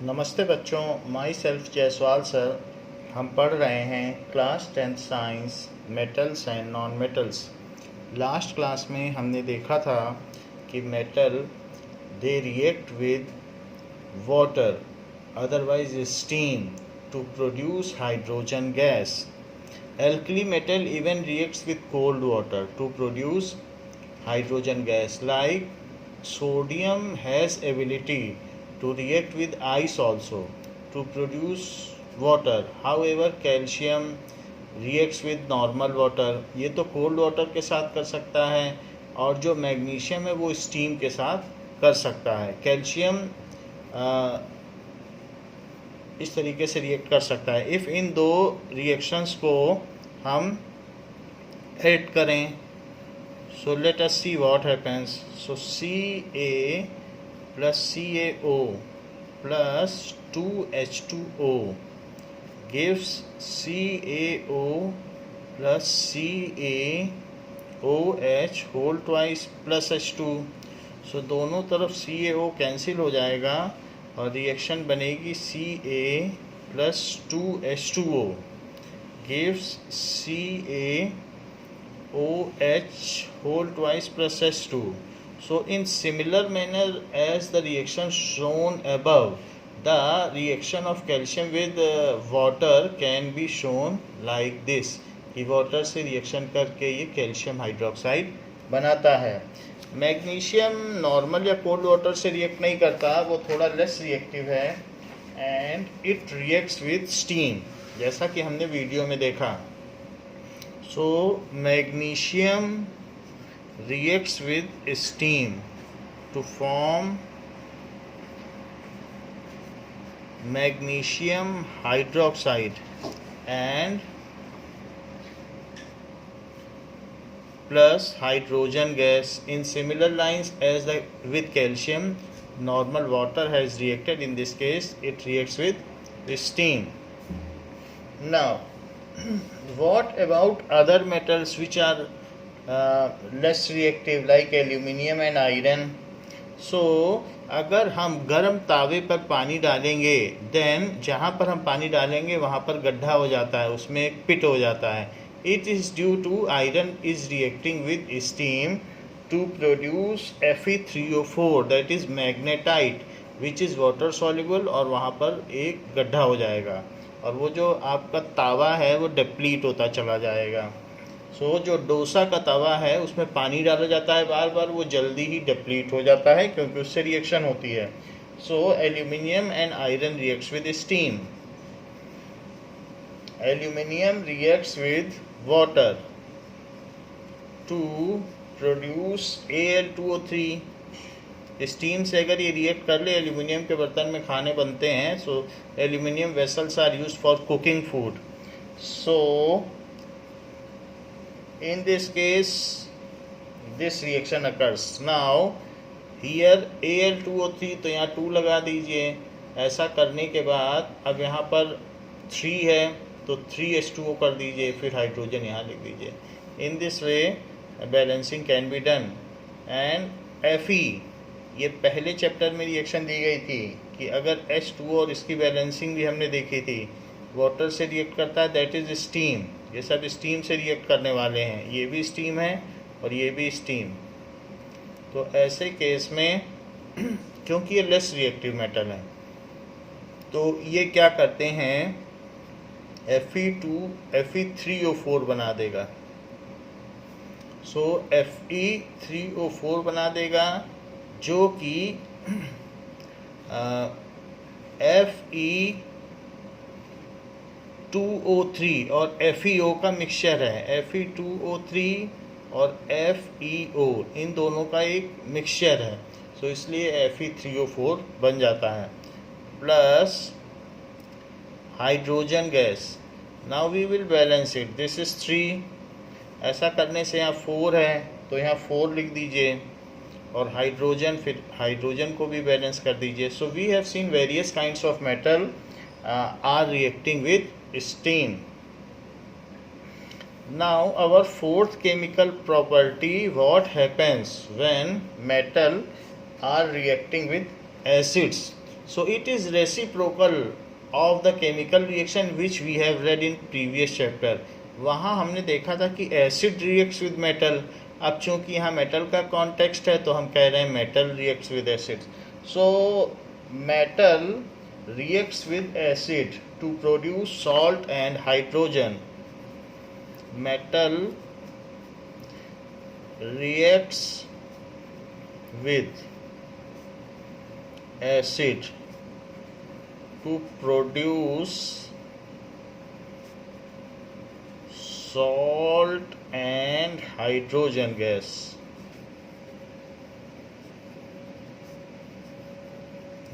नमस्ते बच्चों, my self Jaiswal sir. हम पढ़ रहे हैं class 10th science metals and non metals. Last class में हमने देखा था कि metal they react with water otherwise steam to produce hydrogen gas. Alkali metal even reacts with cold water to produce hydrogen gas. Like sodium has ability to react with ice also to produce water. However, calcium reacts with normal water. ये तो cold water के साथ कर सकता है और जो magnesium है वो स्टीम के साथ कर सकता है। कैल्शियम इस तरीके से रिएक्ट कर सकता है। इफ़ इन दो रिएक्शंस को हम ऐड करें, so let us see what happens. So Ca plus CaO plus 2H2O gives CaO plus CaOH whole twice plus H2। So दोनों तरफ CaO कैंसिल हो जाएगा और रिएक्शन बनेगी Ca plus 2H2O gives CaOH whole twice plus H2. So in similar manner as the reaction shown above, the reaction of calcium with water can be shown like this कि water से reaction करके ये calcium hydroxide बनाता है। Magnesium normal या cold water से react नहीं करता, वो थोड़ा लेस रिएक्टिव है and it reacts with steam, जैसा कि हमने वीडियो में देखा। So magnesium reacts with steam to form magnesium hydroxide and plus hydrogen gas in similar lines as the with calcium. Normal water has reacted. In this case it reacts with steam. Now what about other metals which are less reactive like aluminium and iron? So अगर हम गर्म तावे पर पानी डालेंगे, then जहाँ पर हम पानी डालेंगे वहाँ पर गड्ढा हो जाता है, उसमें एक पिट हो जाता है। It is due to iron is reacting with steam to produce Fe3O4 that is magnetite which is water soluble और वहाँ पर एक गड्ढा हो जाएगा और वो जो आपका तावा है वो डिप्लीट होता चला जाएगा। सो जो डोसा का तवा है उसमें पानी डाला जाता है बार बार, वो जल्दी ही डिप्लीट हो जाता है क्योंकि उससे रिएक्शन होती है। So aluminium and iron reacts with steam. Aluminium reacts with water to produce Al2O3। Steam से अगर ये रिएक्ट कर ले, एल्यूमिनियम के बर्तन में खाने बनते हैं, so aluminium vessels are used for cooking food. So in this case this reaction occurs. Now here Al2O3, तो यहाँ 2 लगा दीजिए। ऐसा करने के बाद अब यहाँ पर 3 है तो 3H2O कर दीजिए, फिर हाइड्रोजन यहाँ लिख दीजिए। In this way balancing can be done. And Fe, ये पहले चैप्टर में रिएक्शन दी गई थी कि अगर H2O और इसकी बैलेंसिंग भी हमने देखी थी, वाटर से रिएक्ट करता है, दैट इज़ स्टीम। ये सब स्टीम से रिएक्ट करने वाले हैं, ये भी स्टीम है और ये भी स्टीम। तो ऐसे केस में क्योंकि ये लेस रिएक्टिव मेटल है तो ये क्या करते हैं, Fe3O4 बना देगा। सो Fe3O4 बना देगा जो कि Fe2O3 और FeO का मिक्सचर है। Fe2O3 और FeO इन दोनों का एक मिक्सचर है, सो इसलिए Fe3O4 बन जाता है। Plus hydrogen gas. Now we will balance it. This is 3। ऐसा करने से यहाँ 4 है तो यहाँ 4 लिख दीजिए और हाइड्रोजन, फिर हाइड्रोजन को भी बैलेंस कर दीजिए। So we have seen various kinds of metal are reacting with steam. Now our fourth chemical property, what happens when metal are reacting with acids. So it is reciprocal of the chemical reaction which we have read in previous chapter. वहाँ हमने देखा था कि acid reacts with metal. अब चूंकि यहाँ metal का context है तो हम कह रहे हैं metal reacts with acid. So metal reacts with acid to produce salt and hydrogen. Metal reacts with acid to produce salt and hydrogen gas.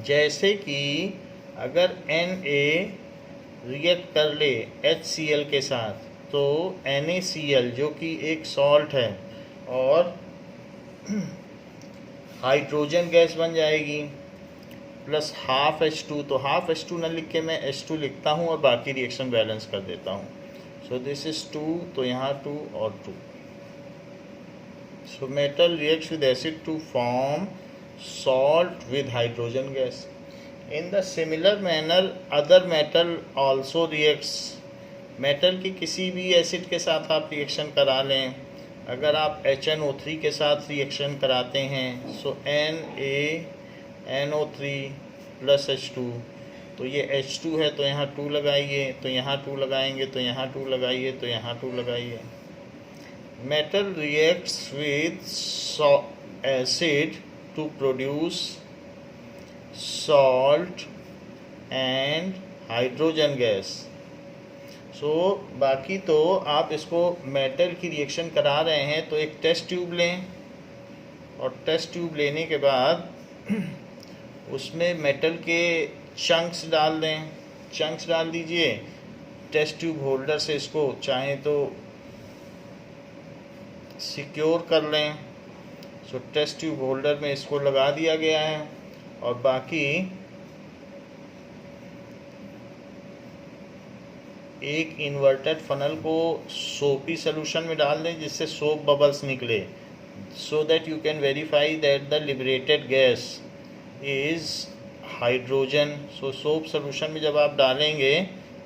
जैसे कि अगर Na रिएक्ट कर ले HCl के साथ तो NaCl जो कि एक सॉल्ट है और हाइड्रोजन गैस बन जाएगी प्लस हाफ H2. तो हाफ H2 न लिख के मैं H2 लिखता हूँ और बाकी रिएक्शन बैलेंस कर देता हूँ. सो दिस इज 2, तो यहाँ 2 और 2. So metal reacts with acid to form salt with hydrogen gas. In the similar manner other metal also reacts. Metal की किसी भी एसिड के साथ आप रिएक्शन करा लें. अगर आप HNO3 के साथ रिएक्शन कराते हैं सो NaNO3 प्लस H2, तो ये H2 है तो यहाँ 2 लगाइए, तो यहाँ 2 लगाएंगे, तो यहाँ 2 लगाइए, तो यहाँ 2 लगाइए. Metal reacts with acid to produce salt and hydrogen gas. सो बाकी तो आप इसको मेटल की रिएक्शन करा रहे हैं तो एक टेस्ट ट्यूब लें और टेस्ट ट्यूब लेने के बाद उसमें मेटल के चंक्स डाल दें. चंक्स डाल दीजिए. टेस्ट ट्यूब होल्डर से इसको चाहें तो सिक्योर कर लें. सो टेस्ट ट्यूब होल्डर में इसको लगा दिया गया है और बाकी एक इन्वर्टेड फनल को सोपी सोल्यूशन में डाल दें जिससे सोप बबल्स निकले, so that you can verify that the liberated gas is hydrogen. So soap solution में जब आप डालेंगे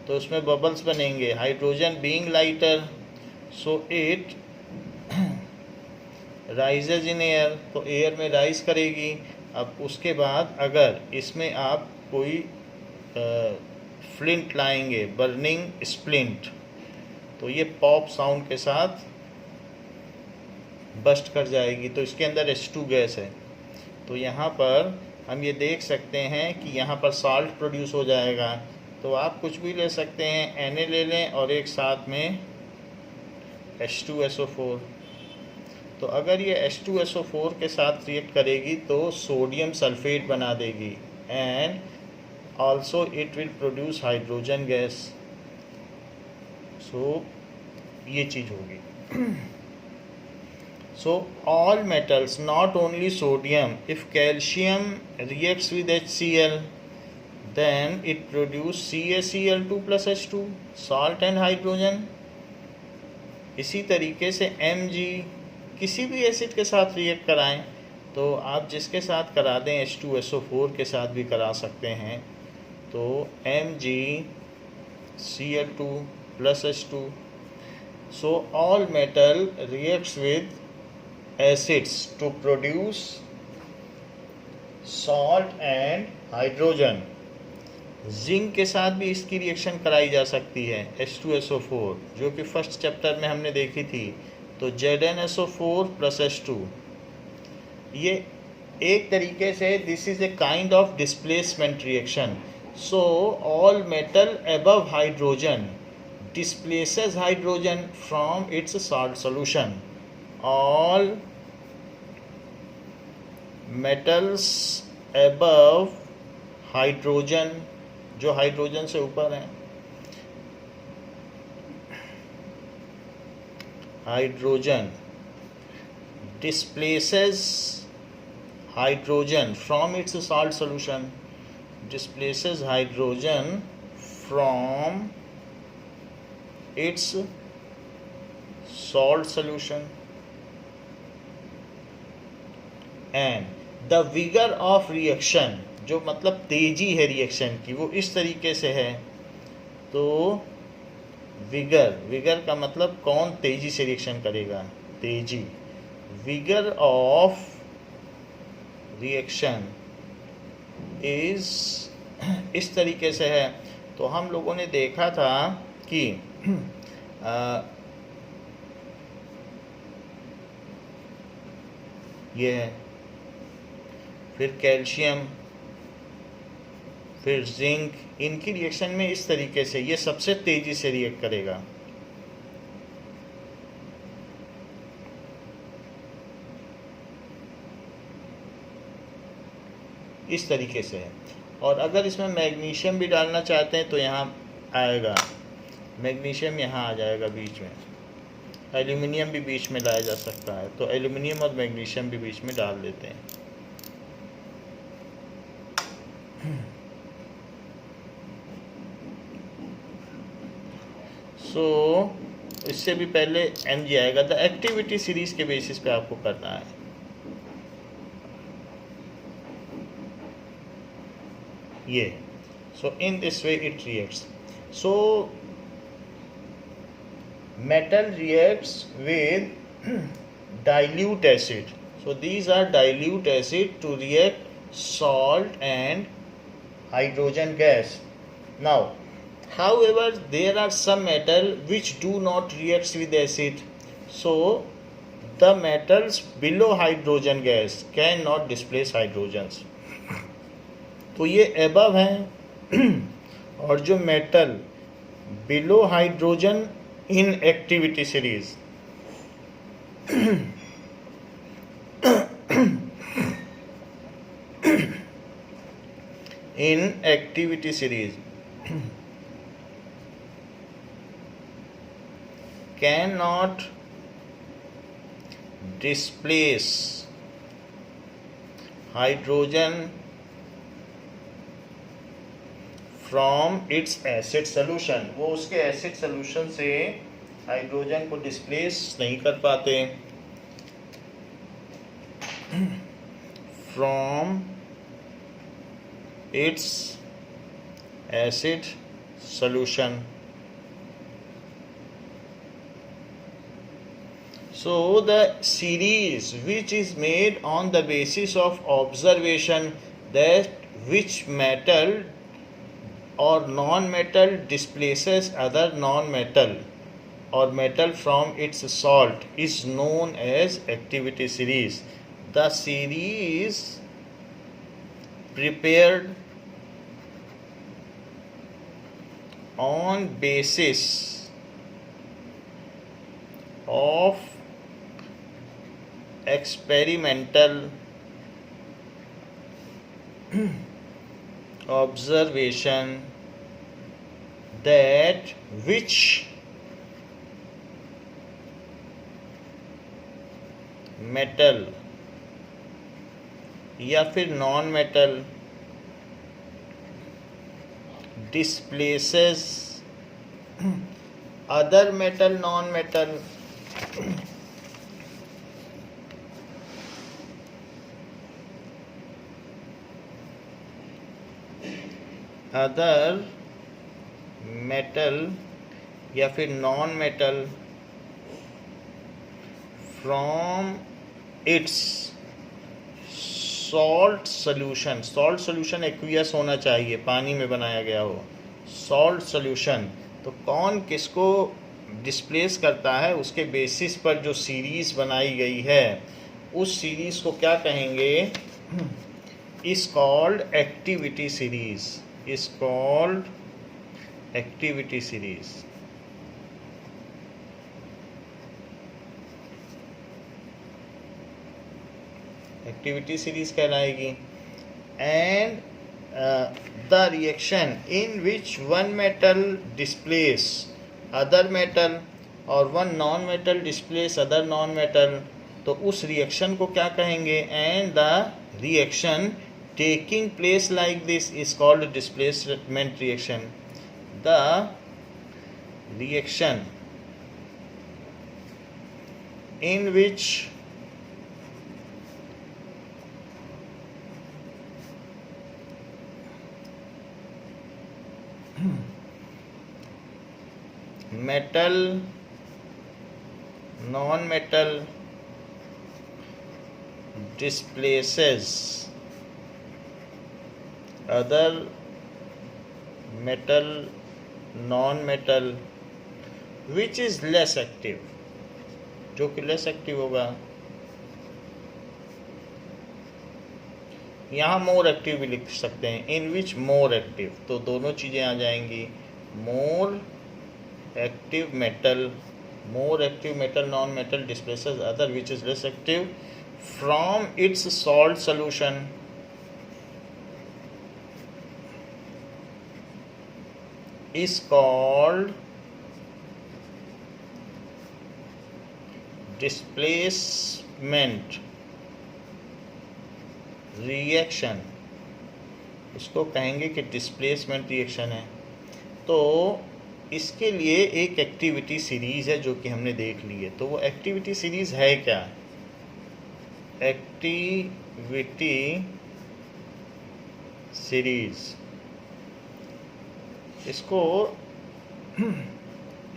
तो उसमें बबल्स बनेंगे. Hydrogen being lighter so it rises in air, तो एयर में राइज करेगी. अब उसके बाद अगर इसमें आप कोई फ्लिंट लाएंगे, बर्निंग स्प्लिंट, तो ये पॉप साउंड के साथ बस्ट कर जाएगी. तो इसके अंदर H2 गैस है. तो यहाँ पर हम ये देख सकते हैं कि यहाँ पर साल्ट प्रोड्यूस हो जाएगा. तो आप कुछ भी ले सकते हैं, Na ले लें और एक साथ में H2SO4. तो अगर ये H2SO4 के साथ रिएक्ट करेगी तो सोडियम सल्फेट बना देगी and also it will produce hydrogen gas. So ये चीज़ होगी. So all metals not only sodium, if calcium reacts with HCl then it produce CaCl2 plus H2 salt and hydrogen. इसी तरीके से Mg किसी भी एसिड के साथ रिएक्ट कराएं तो आप जिसके साथ करा दें H2SO4 के साथ भी करा सकते हैं. तो MgCl2 plus H2. So all metal reacts with acids to produce salt and hydrogen. Zinc के साथ भी इसकी रिएक्शन कराई जा सकती है H2SO4 जो कि फर्स्ट चैप्टर में हमने देखी थी. तो ZnSO4 प्लस H2 ये एक तरीके से this is a kind of displacement reaction. So all metal above hydrogen displaces hydrogen from its salt solution. All metals above hydrogen जो हाइड्रोजन से ऊपर हैं, hydrogen displaces hydrogen from its salt solution, displaces hydrogen from its salt solution, and the vigor of reaction जो मतलब तेजी है reaction की वो इस तरीके से है, तो विगर का मतलब कौन तेजी से रिएक्शन करेगा, तेजी। विगर ऑफ रिएक्शन इज इस तरीके से है। तो हम लोगों ने देखा था कि ये है, फिर कैल्शियम, फिर जिंक, इनकी रिएक्शन में इस तरीके से ये सबसे तेजी से रिएक्ट करेगा। इस तरीके से है। और अगर इसमें मैग्नीशियम भी डालना चाहते हैं तो यहाँ आएगा, मैग्नीशियम यहाँ आ जाएगा बीच में। एल्यूमिनियम भी बीच में लाया जा सकता है, तो एल्यूमिनियम और मैग्नीशियम भी बीच में डाल देते हैं। इससे भी पहले Mg आएगा। द एक्टिविटी सीरीज के बेसिस पे आपको करना है। ये in this way it reacts. So metal reacts with dilute acid. So these are dilute acid to react salt and hydrogen gas. Now however there are some metal which do not react with acid, so the metals below hydrogen gas cannot displace hydrogens. तो ये above हैं और जो metal below hydrogen in activity series, in activity series cannot displace hydrogen from its acid solution. वो उसके acid solution से hydrogen को displace नहीं कर पाते। from its acid solution. So the series which is made on the basis of observation that which metal or non-metal displaces other non-metal or metal from its salt is known as activity series. The series prepared on basis of experimental observation that which metal या फिर non metal displaces other metal non-metal other metal या फिर non metal from its salt solution. Salt solution aqueous होना चाहिए, पानी में बनाया गया हो। सॉल्ट सोल्यूशन तो कौन किसको डिस्प्लेस करता है, उसके बेसिस पर जो सीरीज़ बनाई गई है उस सीरीज़ को क्या कहेंगे, is called activity series. Is called activity series. Activity series कहलाएगी। And the reaction in which one metal displace other metal और one non metal displace other non metal, तो उस रिएक्शन को क्या कहेंगे, and the reaction taking place like this is called displacement reaction. The reaction in which metal non-metal displaces other metal non-metal which is less active, जो कि less active होगा। यहाँ more active भी लिख सकते हैं, इन विच मोर एक्टिव, तो दोनों चीज़ें आ जाएंगी। More active metal non metal displaces other which is less active from its salt solution. Is called displacement reaction. इसको कहेंगे कि डिस्प्लेसमेंट रिएक्शन है। तो इसके लिए एक एक्टिविटी सीरीज़ है जो कि हमने देख ली है। तो वो एक्टिविटी सीरीज़ है क्या? एक्टिविटी सीरीज़, इसको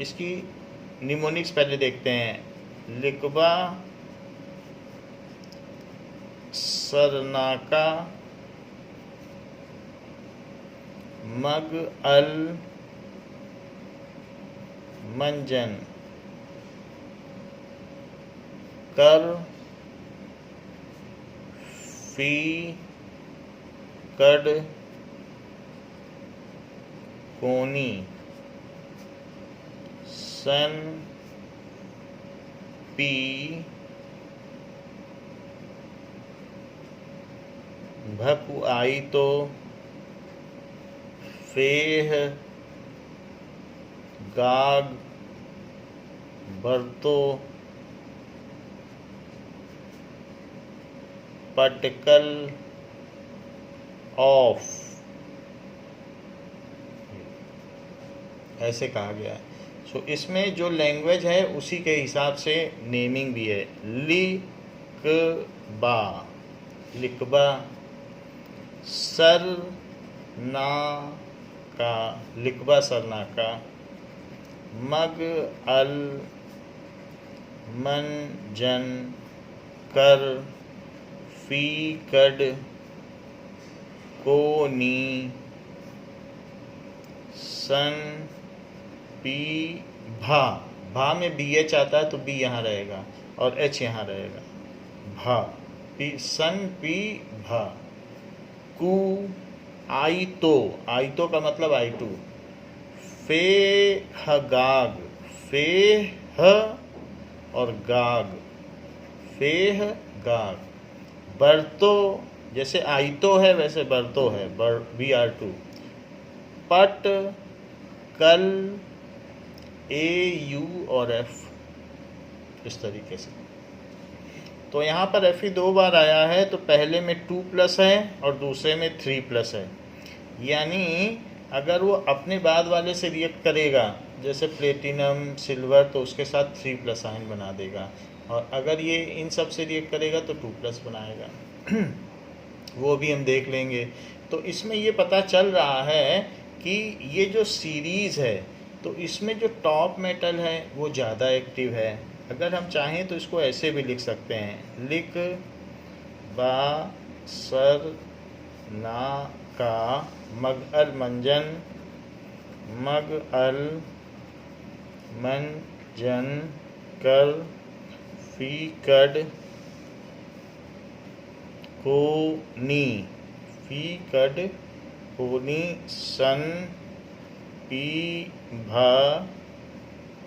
इसकी निमोनिक्स पहले देखते हैं। लिकबा, सरनाका, मग अल मंजन, कर, फी, कड, कोनी, सन, पी, भकु आई तो, फेह, गाग, बर्तो, पटकल ऑफ, ऐसे कहा गया है। सो इसमें जो लैंग्वेज है उसी के हिसाब से नेमिंग भी है। लिकबा, लिकबा, सर ना का, लिकबा सरना का, मग अल मन जन, कर, फी कड, को नी, सन, पी, भा। भा में बी एच आता है तो बी यहाँ रहेगा और एच यहाँ रहेगा। भा, पी, सन, पी, भा। कु, आई तो का मतलब आई टू। फे ह गाग, फे ह और गाग, फेह गाग। बरतो, जैसे आइतो है वैसे बरतो है, BR2। पट, कल, AU और F, इस तरीके से। तो यहाँ पर Fe 2 बार आया है, तो पहले में 2+ है और दूसरे में 3+ है। यानी अगर वो अपने बाद वाले से रिएक्ट करेगा, जैसे प्लेटिनम, सिल्वर, तो उसके साथ 3+ आयन बना देगा, और अगर ये इन सब से रिएक्ट करेगा तो 2+ बनाएगा। वो भी हम देख लेंगे। तो इसमें ये पता चल रहा है कि ये जो सीरीज़ है, तो इसमें जो टॉप मेटल है वो ज़्यादा एक्टिव है। अगर हम चाहें तो इसको ऐसे भी लिख सकते हैं। लिक बा सर ना का, मग अल मंजन, मग अल मंजन, कर, फी कड, कोनी, फी कड कोनी, सन, पी भा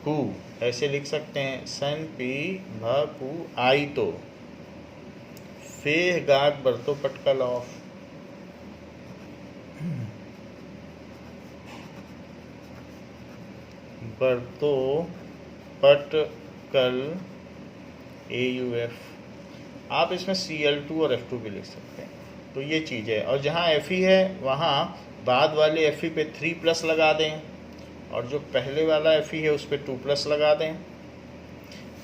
कु, ऐसे लिख सकते हैं। सन, पी भा कु, आई तो, फेह गाग बरतो पटकल ऑफ। बरतो पटकल AUF। आप इसमें Cl2 और F2 भी लिख सकते हैं। तो ये चीज़ है। और जहाँ Fe है वहाँ बाद वाले Fe पे 3+ लगा दें, और जो पहले वाला Fe है उस पर 2+ लगा दें।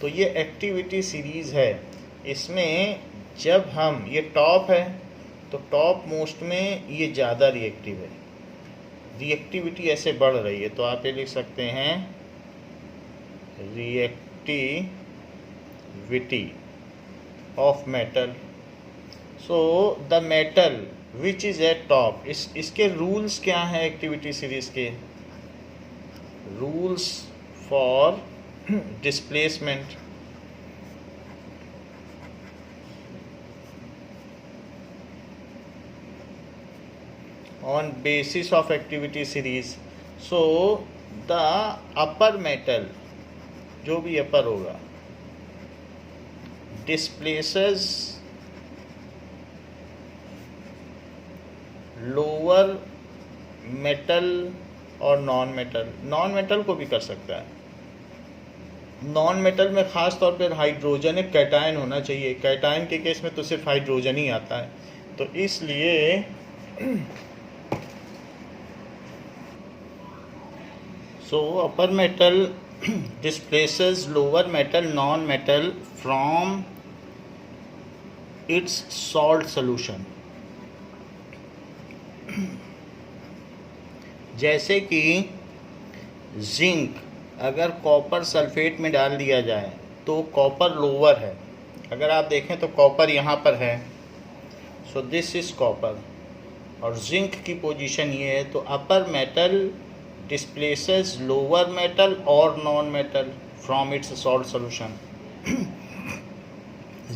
तो ये एक्टिविटी सीरीज़ है। इसमें जब हम, ये टॉप है तो टॉप मोस्ट में ये ज़्यादा रिएक्टिव है। रिएक्टिविटी ऐसे बढ़ रही है, तो आप ये लिख सकते हैं reactivity of metal. So the metal which is eight top, इसके रूल्स क्या हैं एक्टिविटी सीरीज के? Rules for displacement. On basis of activity series, so the upper metal, जो भी अपर होगा, displaces lower metal और नॉन मेटल. नॉन मेटल को भी कर सकता है. नॉन मेटल में खास तौर पर हाइड्रोजन एक कैटायन होना चाहिए. कैटायन के केस में तो सिर्फ हाइड्रोजन ही आता है, तो इसलिए so upper metal displaces lower metal non-metal from its salt solution. जैसे कि जिंक अगर कॉपर सल्फेट में डाल दिया जाए तो कॉपर लोअर है. अगर आप देखें तो कॉपर यहाँ पर है, सो दिस इज कॉपर, और जिंक की पोजीशन ये है. तो upper metal displaces lower metal or non-metal from its salt solution.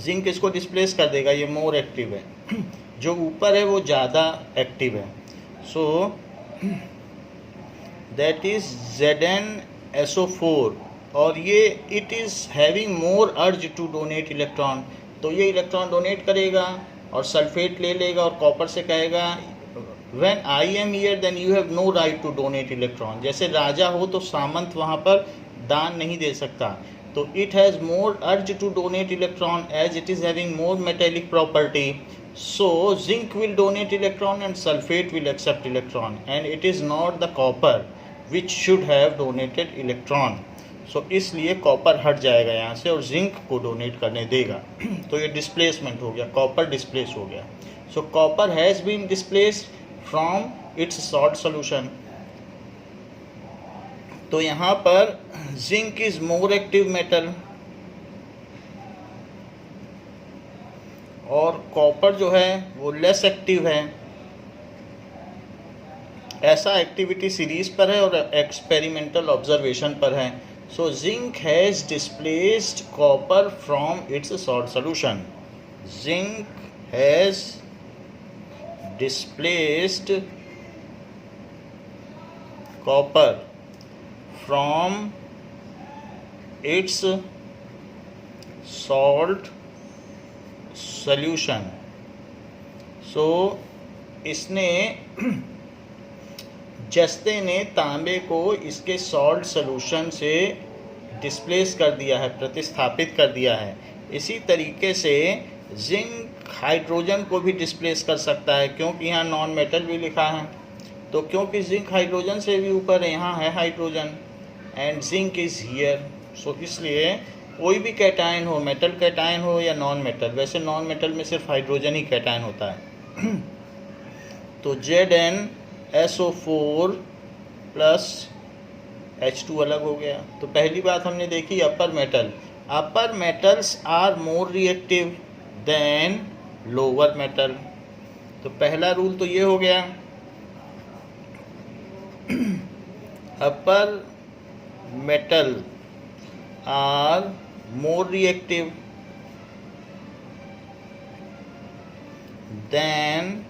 Zinc इसको डिस्प्लेस कर देगा, ये मोर एक्टिव है. जो ऊपर है वो ज़्यादा एक्टिव है. सो दैट इज ZnSO4, और ये it is having more urge to donate electron. तो ये इलेक्ट्रॉन डोनेट करेगा और सल्फेट ले लेगा और कॉपर से कहेगा When I am here then you have no right to donate electron. जैसे राजा हो तो सामंत वहाँ पर दान नहीं दे सकता. तो it has more urge to donate electron as it is having more metallic property. So zinc will donate electron and sulfate will accept electron, and it is not the copper which should have donated electron. So इसलिए copper हट जाएगा यहाँ से और zinc को donate करने देगा. तो ये डिस्प्लेसमेंट हो गया, कॉपर डिस्प्लेस हो गया. So copper has been displaced from its salt solution. तो यहाँ पर zinc is more active metal और कॉपर जो है वो लेस एक्टिव है. ऐसा एक्टिविटी सीरीज पर है और एक्सपेरिमेंटल ऑब्जर्वेशन पर है. So zinc has displaced copper from its salt solution. Zinc has displaced copper from its salt solution. So इसने जस्ते ने तांबे को इसके सॉल्ट सॉल्यूशन से डिस्प्लेस कर दिया है, प्रतिस्थापित कर दिया है. इसी तरीके से जिंक हाइड्रोजन को भी डिस्प्लेस कर सकता है, क्योंकि यहाँ नॉन मेटल भी लिखा है. तो क्योंकि जिंक हाइड्रोजन से भी ऊपर है, यहाँ है hydrogen and zinc is here. So इसलिए कोई भी कैटायन हो, मेटल कैटायन हो या नॉन मेटल, वैसे नॉन मेटल में सिर्फ हाइड्रोजन ही कैटायन होता है. तो ZnSO4 प्लस H2 अलग हो गया. तो पहली बात हमने देखी upper metal. Upper metals are more reactive than lower metal. तो पहला रूल तो ये हो गया, upper metal are more reactive than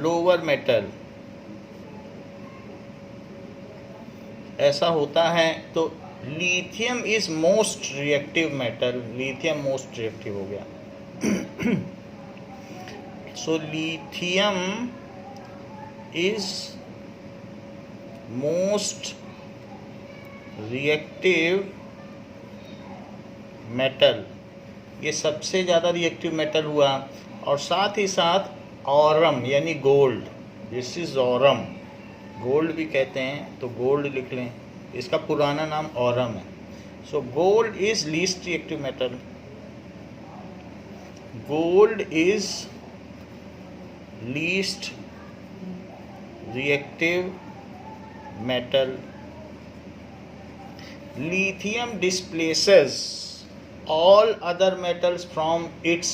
lower metal. ऐसा होता है. तो lithium is most reactive metal. Lithium most reactive हो गया. So lithium is most reactive metal. ये सबसे ज़्यादा रिएक्टिव मेटल हुआ. और साथ ही साथ ऑरम यानी gold, this is Aurum, gold भी कहते हैं, तो गोल्ड लिख लें. इसका पुराना नाम ऑरम है. So gold is least reactive metal. Gold is least reactive metal. Lithium displaces all other metals from its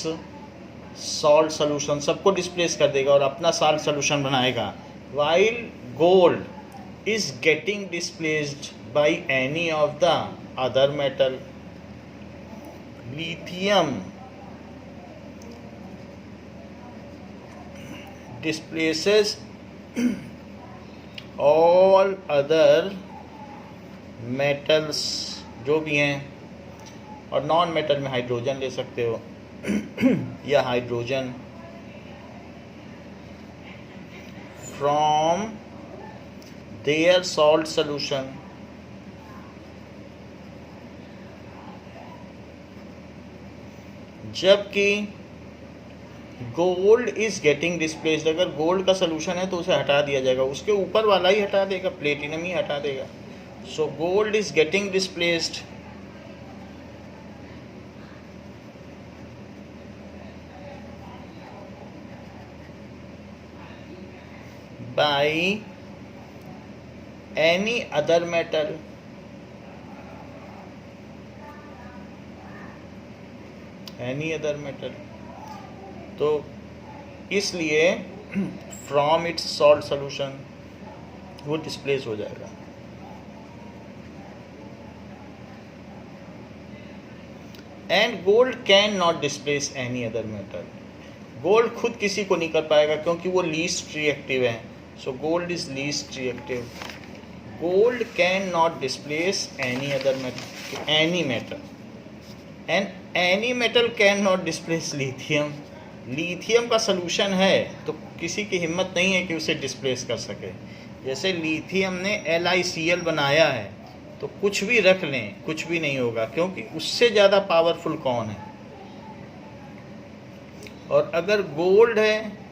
salt solution. सबको डिस्प्लेस कर देगा और अपना साल्ट सोल्यूशन बनाएगा. While gold is getting displaced by any of the other metal. Lithium displaces all other metals जो भी हैं, और नॉन मेटल में हाइड्रोजन ले सकते हो या hydrogen, from their salt solution. जबकि गोल्ड इज गेटिंग डिस्प्लेस्ड, अगर गोल्ड का सोल्यूशन है तो उसे हटा दिया जाएगा, उसके ऊपर वाला ही हटा देगा, प्लेटिनम ही हटा देगा. So gold is getting displaced by any other metal. Any other metal. तो इसलिए from its salt solution वो डिस्प्लेस हो जाएगा. And gold can not displace any other metal. Gold खुद किसी को नहीं कर पाएगा क्योंकि वो लीस्ट रिएक्टिव है. So gold is least reactive. Gold can not displace any other metal, any metal, and any metal can not displace lithium. Lithium का सोल्यूशन है तो किसी की हिम्मत नहीं है कि उसे डिस्प्लेस कर सके. जैसे लिथियम ने LiCl बनाया है तो कुछ भी रख लें कुछ भी नहीं होगा, क्योंकि उससे ज़्यादा पावरफुल कौन है. और अगर गोल्ड है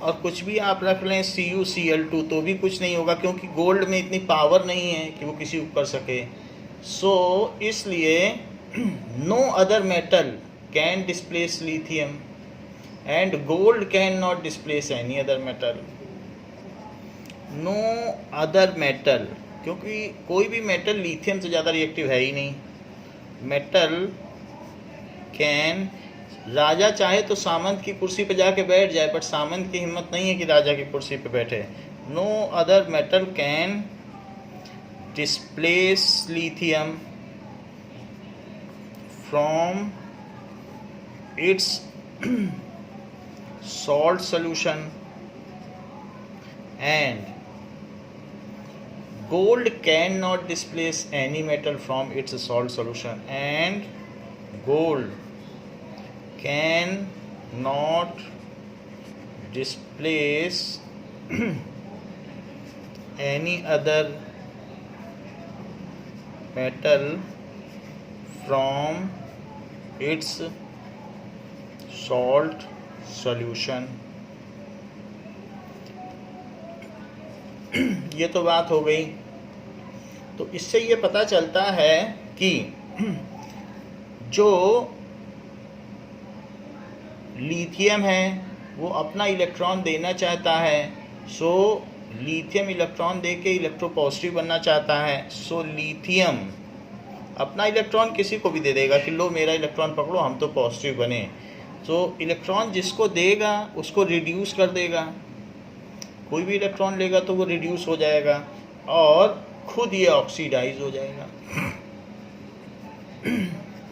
और कुछ भी आप रख लें CuCl2 तो भी कुछ नहीं होगा, क्योंकि गोल्ड में इतनी पावर नहीं है कि वो किसी को कर सके. सो इसलिए no other metal can displace lithium and gold can not displace any other metal. No other metal, क्योंकि कोई भी मेटल लिथियम से ज़्यादा रिएक्टिव है ही नहीं. मेटल कैन, राजा चाहे तो सामंत की कुर्सी पे जाके बैठ जाए, बट सामंत की हिम्मत नहीं है कि राजा की कुर्सी पे बैठे. No other metal can displace lithium from its salt solution, and gold cannot displace any metal from its salt solution, and gold can not displace any other metal from its salt solution. ये तो बात हो गई. तो इससे ये पता चलता है कि जो लिथियम है वो अपना इलेक्ट्रॉन देना चाहता है. सो लिथियम इलेक्ट्रॉन दे के इलेक्ट्रोपॉजिटिव बनना चाहता है. सो लिथियम अपना इलेक्ट्रॉन किसी को भी दे देगा कि लो मेरा इलेक्ट्रॉन पकड़ो, हम तो पॉजिटिव बने. तो इलेक्ट्रॉन जिसको देगा उसको रिड्यूस कर देगा. कोई भी इलेक्ट्रॉन लेगा तो वो रिड्यूस हो जाएगा और खुद ये ऑक्सीडाइज हो जाएगा.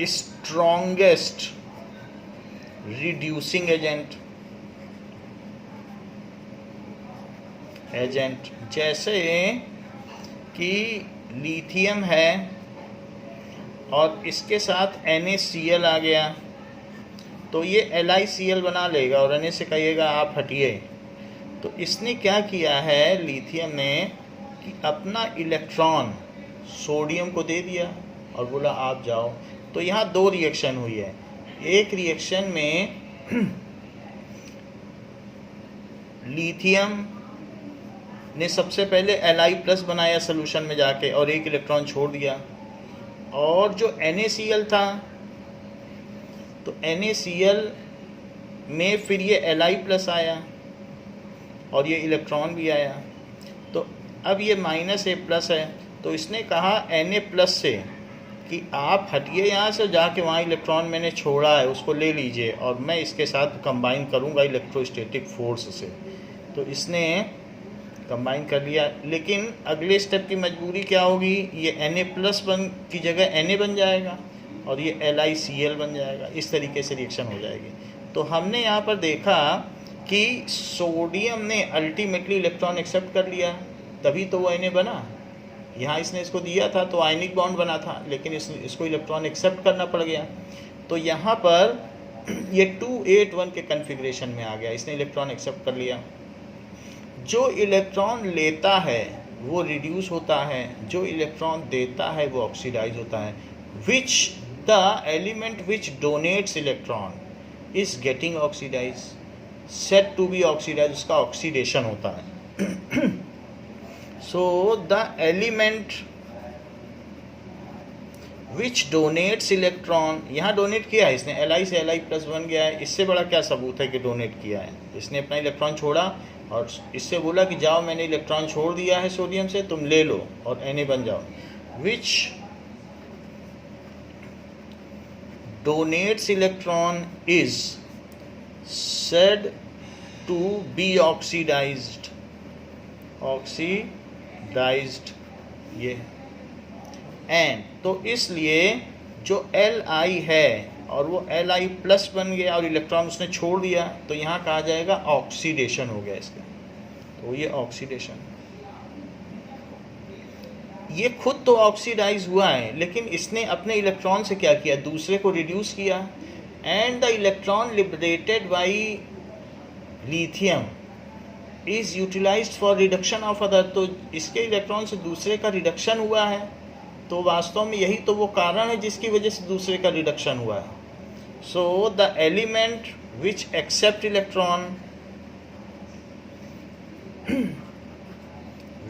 स्ट्रॉन्गेस्ट रिड्यूसिंग एजेंट जैसे कि लिथियम है और इसके साथ NaCl आ गया तो ये LiCl बना लेगा और Na से कहिएगा आप हटिए. तो इसने क्या किया है लिथियम ने कि अपना इलेक्ट्रॉन सोडियम को दे दिया और बोला आप जाओ. तो यहाँ दो रिएक्शन हुई है. एक रिएक्शन में लिथियम ने सबसे पहले Li+ बनाया सोल्यूशन में जाके और एक इलेक्ट्रॉन छोड़ दिया, और जो NaCl था तो NaCl में फिर ये Li+ आया और ये इलेक्ट्रॉन भी आया. तो अब ये -A+ है, तो इसने कहा Na+ से कि आप हटिए यहाँ से, जाके वहाँ इलेक्ट्रॉन मैंने छोड़ा है उसको ले लीजिए और मैं इसके साथ कंबाइन करूँगा इलेक्ट्रोस्टैटिक फोर्स से। तो इसने कंबाइन कर लिया, लेकिन अगले स्टेप की मजबूरी क्या होगी, ये Na+ की जगह Na बन जाएगा और ये LiCl बन जाएगा। इस तरीके से रिएक्शन हो जाएगी। तो हमने यहाँ पर देखा कि सोडियम ने अल्टीमेटली इलेक्ट्रॉन एक्सेप्ट कर लिया, तभी तो वो Na बना। यहाँ इसने इसको दिया था तो आयनिक बॉन्ड बना था, लेकिन इसको इलेक्ट्रॉन एक्सेप्ट करना पड़ गया। तो यहाँ पर ये 281 के कन्फिग्रेशन में आ गया, इसने इलेक्ट्रॉन एक्सेप्ट कर लिया। जो इलेक्ट्रॉन लेता है वो रिड्यूस होता है, जो इलेक्ट्रॉन देता है वो ऑक्सीडाइज होता है। Which the element which donates electron is getting oxidise, said to be oxidise, उसका ऑक्सीडेशन होता है। So the element which donates electron, यहाँ डोनेट किया है इसने, Li से Li+ बन गया है। इससे बड़ा क्या सबूत है कि डोनेट किया है? इसने अपना इलेक्ट्रॉन छोड़ा और इससे बोला कि जाओ मैंने इलेक्ट्रॉन छोड़ दिया है सोडियम से, तुम ले लो और Na बन जाओ। Which donates electron is said to be oxidized, ये एन। तो इसलिए जो Li है और वो Li+ बन गया और इलेक्ट्रॉन उसने छोड़ दिया, तो यहाँ कहा जाएगा ऑक्सीडेशन हो गया इसका। तो ये ऑक्सीडेशन, ये खुद तो ऑक्सीडाइज हुआ है, लेकिन इसने अपने इलेक्ट्रॉन से क्या किया, दूसरे को रिड्यूस किया। And the electron liberated by lithium is utilised for reduction of other. तो इसके इलेक्ट्रॉन से दूसरे का रिडक्शन हुआ है, तो वास्तव में यही तो वो कारण है जिसकी वजह से दूसरे का रिडक्शन हुआ है। So the element which accept electron,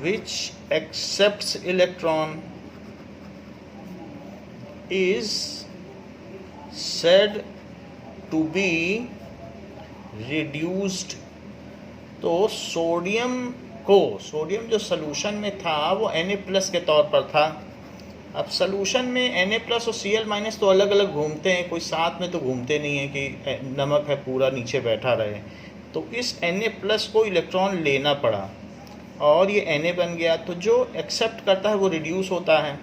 which accepts electron is said to be reduced। तो सोडियम जो सोल्यूशन में था वो Na+ के तौर पर था। अब सोल्यूशन में Na+ और Cl- तो अलग अलग घूमते हैं, कोई साथ में तो घूमते नहीं है कि नमक है पूरा नीचे बैठा रहे। तो इस Na+ को इलेक्ट्रॉन लेना पड़ा और ये Na बन गया। तो जो एक्सेप्ट करता है वो रिड्यूस होता है,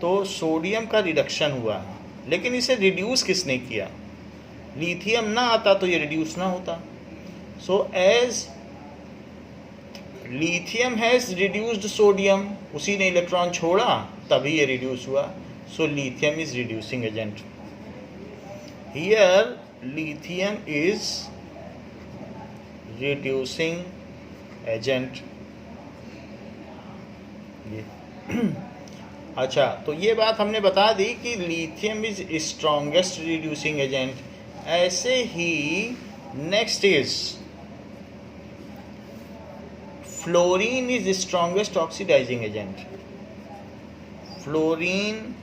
तो सोडियम का रिडक्शन हुआ। लेकिन इसे रिड्यूस किसने किया? लिथियम ना आता तो ये रिड्यूस ना होता। So as lithium has reduced sodium, उसी ने इलेक्ट्रॉन छोड़ा तभी ये रिड्यूस हुआ। So lithium is reducing agent. Here lithium is reducing agent. ये अच्छा, तो ये बात हमने बता दी कि lithium is strongest reducing agent. ऐसे ही next is fluorine is strongest oxidising agent. Fluorine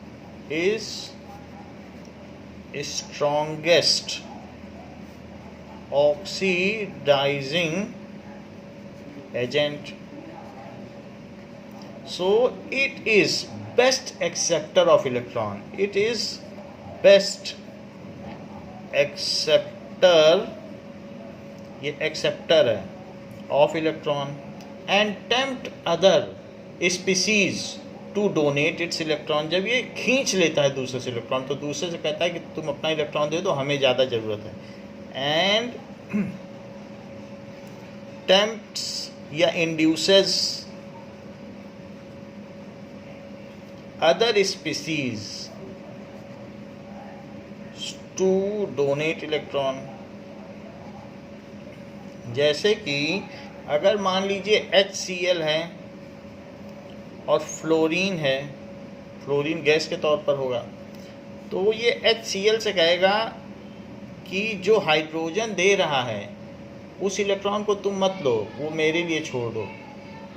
is strongest oxidising agent. So it is best acceptor of electron. It is best acceptor, ये acceptor है of electron and tempt other species to donate its electron। जब ये खींच लेता है दूसरे से electron, तो दूसरे से कहता है कि तुम अपना इलेक्ट्रॉन दे दो, हमें ज़्यादा ज़रूरत है। and tempts या induces other species to donate electron। जैसे कि अगर मान लीजिए HCl है और फ्लोरीन है, फ्लोरीन गैस के तौर पर होगा, तो ये HCl से कहेगा कि जो हाइड्रोजन दे रहा है उस इलेक्ट्रॉन को तुम मत लो, वो मेरे लिए छोड़ दो,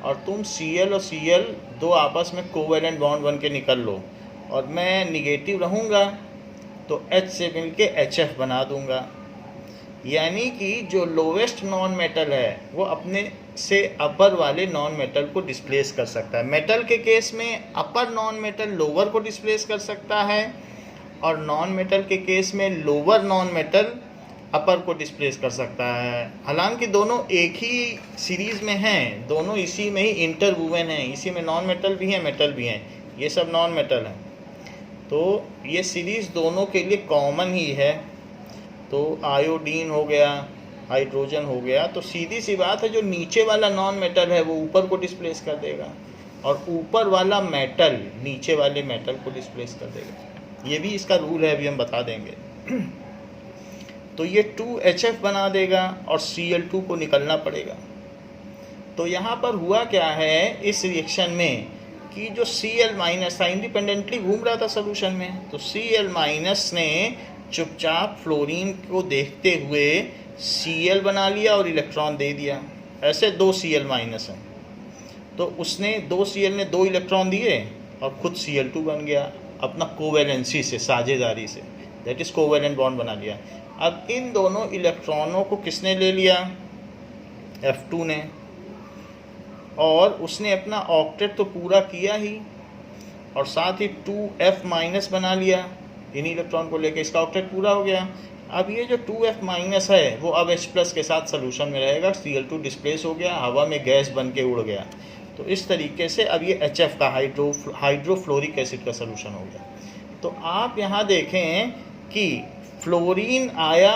और तुम Cl और Cl दो आपस में कोवेलेंट बॉन्ड बन के निकल लो, और मैं निगेटिव रहूँगा तो H से मिल के HF बना दूँगा। यानी कि जो लोवेस्ट नॉन मेटल है वो अपने से अपर वाले नॉन मेटल को डिस्प्लेस कर सकता है। मेटल के केस में अपर नॉन मेटल लोअर को डिस्प्लेस कर सकता है, और नॉन मेटल के केस में लोअर नॉन मेटल अपर को डिस्प्लेस कर सकता है। हालांकि दोनों एक ही सीरीज़ में हैं, दोनों इसी में ही इंटरवूवन हैं, इसी में नॉन मेटल भी हैं मेटल भी हैं, ये सब नॉन मेटल हैं। तो ये सीरीज़ दोनों के लिए कॉमन ही है। तो आयोडीन हो गया, हाइड्रोजन हो गया, तो सीधी सी बात है जो नीचे वाला नॉन मेटल है वो ऊपर को डिस्प्लेस कर देगा, और ऊपर वाला मेटल नीचे वाले मेटल को डिस्प्लेस कर देगा। ये भी इसका रूल है, अभी हम बता देंगे। तो ये 2HF बना देगा और Cl2 को निकलना पड़ेगा। तो यहाँ पर हुआ क्या है इस रिएक्शन में कि जो Cl- था इंडिपेंडेंटली घूम रहा था सोल्यूशन में, तो Cl- ने चुपचाप फ्लोरीन को देखते हुए Cl बना लिया और इलेक्ट्रॉन दे दिया। ऐसे 2 Cl- हैं, तो उसने 2 Cl ने 2 इलेक्ट्रॉन दिए और खुद Cl2 बन गया अपना कोवैलेंसी से, साझेदारी से, दैट इज कोवैलेंट बॉन्ड बना लिया। अब इन दोनों इलेक्ट्रॉनों को किसने ले लिया? F2 ने, और उसने अपना ऑक्टेट तो पूरा किया ही, और साथ ही 2F- बना लिया इन इलेक्ट्रॉन को लेकर, इसका ऑक्टेट पूरा हो गया। अब ये जो 2F- है वो अब H+ के साथ सोल्यूशन में रहेगा, Cl2 डिस्प्लेस हो गया, हवा में गैस बन के उड़ गया। तो इस तरीके से अब ये HF का हाइड्रोफ्लोरिक एसिड का सोल्यूशन हो गया। तो आप यहाँ देखें कि फ्लोरीन आया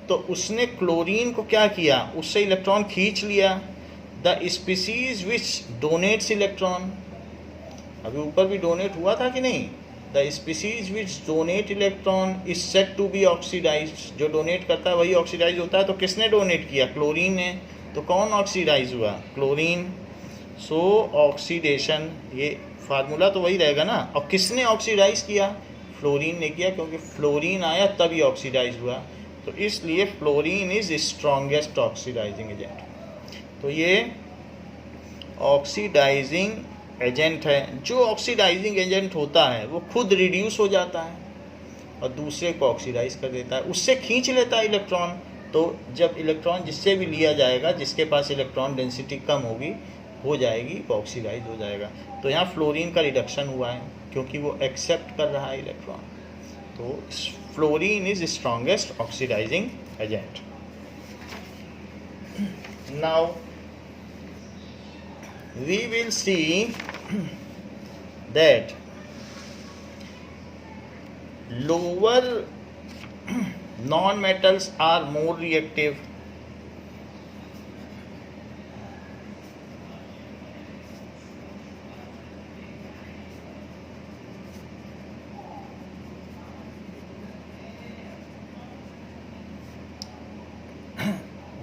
तो उसने क्लोरीन को क्या किया, उससे इलेक्ट्रॉन खींच लिया। The species which donates electron, अभी ऊपर भी डोनेट हुआ था कि नहीं? The species which donate electron is said to be oxidised, जो डोनेट करता है वही ऑक्सीडाइज होता है। तो किसने डोनेट किया? क्लोरीन ने। तो कौन ऑक्सीडाइज हुआ? क्लोरीन। सो ऑक्सीडेशन, ये फार्मूला तो वही रहेगा ना। और किसने ऑक्सीडाइज किया? फ्लोरीन ने किया, क्योंकि फ्लोरीन आया तभी ऑक्सीडाइज हुआ। तो इसलिए fluorine is strongest oxidising agent. तो ये ऑक्सीडाइजिंग एजेंट है। जो ऑक्सीडाइजिंग एजेंट होता है वो खुद रिड्यूस हो जाता है और दूसरे को ऑक्सीडाइज कर देता है, उससे खींच लेता है इलेक्ट्रॉन। तो जब इलेक्ट्रॉन जिससे भी लिया जाएगा, जिसके पास इलेक्ट्रॉन डेंसिटी कम होगी, हो जाएगी, वो ऑक्सीडाइज हो जाएगा। तो यहाँ फ्लोरीन का रिडक्शन हुआ है क्योंकि वो एक्सेप्ट कर रहा है इलेक्ट्रॉन। तो fluorine is strongest oxidising agent. Now we will see that lower non-metals are more reactive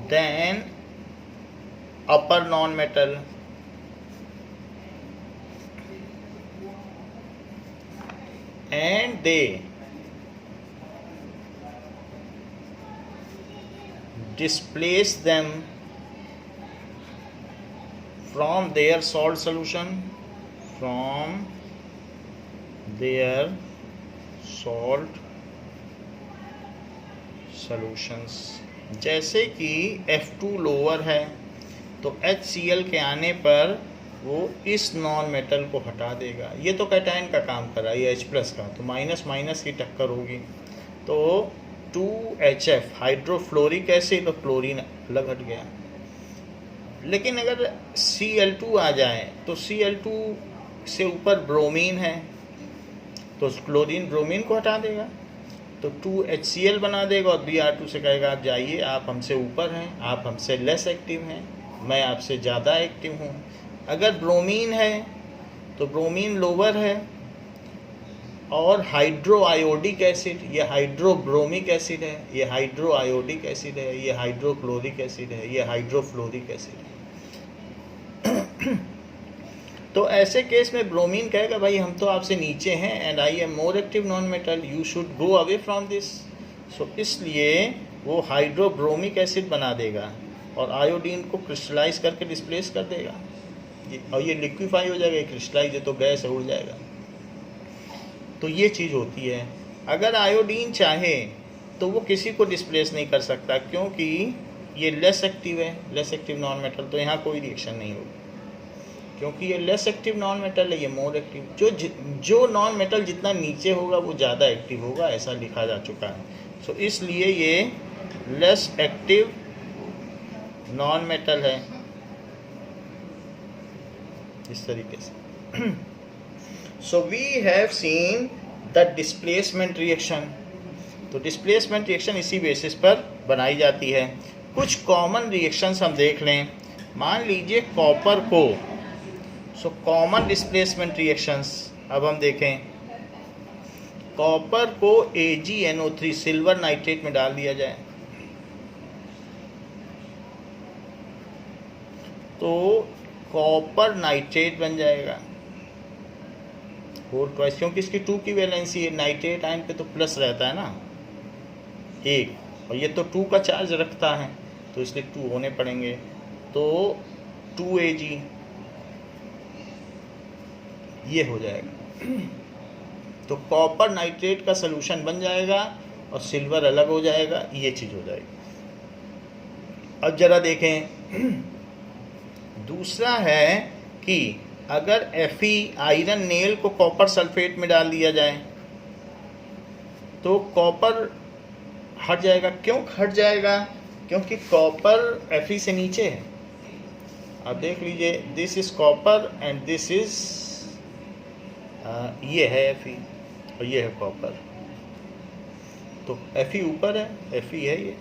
than upper non-metal, and they displace them from their salt solution, from their salt solutions। जैसे कि F2 lower है तो HCl के आने पर वो इस non metal को हटा देगा। ये तो कैटायन का काम कर रहा है, ये H+ का, तो माइनस माइनस की टक्कर होगी। तो 2HF हाइड्रोफ्लोरिक एसिड और क्लोरीन अलग हट गया। लेकिन अगर Cl2 आ जाए तो Cl2 से ऊपर ब्रोमीन है तो क्लोरीन ब्रोमीन को हटा देगा, तो 2HCl बना देगा और Br2 से कहेगा आप जाइए, आप हमसे ऊपर हैं, आप हमसे लेस एक्टिव हैं, मैं आपसे ज़्यादा एक्टिव हूँ। अगर ब्रोमीन है तो ब्रोमीन लोअर है, और हाइड्रो आयोडिक एसिड, ये हाइड्रोब्रोमिक एसिड है, ये हाइड्रो आयोडिक एसिड है, ये हाइड्रोक्लोरिक एसिड है, ये हाइड्रोफ्लोरिक एसिड है। तो ऐसे केस में ब्रोमीन कहेगा भाई हम तो आपसे नीचे हैं, and I am more active non metal, you should go away from this. So इसलिए वो हाइड्रोब्रोमिक एसिड बना देगा और आयोडीन को क्रिस्टलाइज करके डिस्प्लेस कर देगा, और ये लिक्विफाई हो जाएगा, क्रिस्टलाइज है तो गैस उड़ जाएगा। तो ये चीज़ होती है। अगर आयोडीन चाहे तो वो किसी को डिस्प्लेस नहीं कर सकता, क्योंकि ये लेस एक्टिव है, लेस एक्टिव नॉन मेटल, तो यहाँ कोई रिएक्शन नहीं होगी। क्योंकि ये लेस एक्टिव नॉन मेटल है, ये मोर एक्टिव। जो नॉन मेटल जितना नीचे होगा वो ज़्यादा एक्टिव होगा, ऐसा लिखा जा चुका है। सो इसलिए ये लेस एक्टिव नॉन मेटल है इस तरीके से। So we have seen the displacement reaction. तो डिस्प्लेसमेंट रिएक्शन इसी बेसिस पर बनाई जाती है। कुछ कॉमन रिएक्शंस हम देख लें। मान लीजिए कॉपर को, सो कॉमन डिस्प्लेसमेंट रिएक्शंस अब हम देखें। कॉपर को AgNO3 सिल्वर नाइट्रेट में डाल दिया जाए तो कॉपर नाइट्रेट बन जाएगा। और ट्वाइस, क्योंकि इसकी 2 की वैलेंसी है, नाइट्रेट आयन पे तो प्लस रहता है ना 1, और ये तो 2 का चार्ज रखता है, तो इसलिए 2 होने पड़ेंगे। तो 2Ag ये हो जाएगा। तो कॉपर नाइट्रेट का सलूशन बन जाएगा और सिल्वर अलग हो जाएगा, ये चीज़ हो जाएगी। अब जरा देखें, दूसरा है कि अगर Fe आयरन नेल को कॉपर सल्फेट में डाल दिया जाए तो कॉपर हट जाएगा। क्यों हट जाएगा? क्योंकि कॉपर Fe से नीचे है। अब देख लीजिए, this is copper and this is ये है Fe और ये है कॉपर। तो Fe ऊपर है, Fe है ये।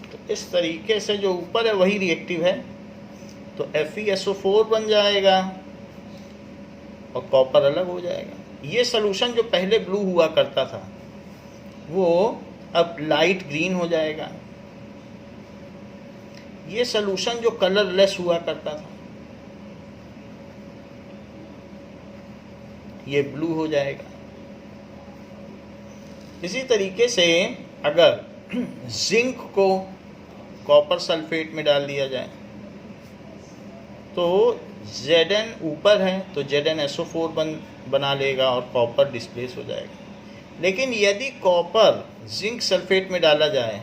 तो इस तरीके से जो ऊपर है वही रिएक्टिव है, तो FeSO4 बन जाएगा और कॉपर अलग हो जाएगा। ये सलूशन जो पहले ब्लू हुआ करता था वो अब लाइट ग्रीन हो जाएगा। ये सलूशन जो कलरलेस हुआ करता था ये ब्लू हो जाएगा। इसी तरीके से अगर जिंक को कॉपर सल्फेट में डाल दिया जाए तो Zn ऊपर है तो ZnSO4 बना लेगा और कॉपर डिस्प्लेस हो जाएगा। लेकिन यदि कॉपर जिंक सल्फेट में डाला जाए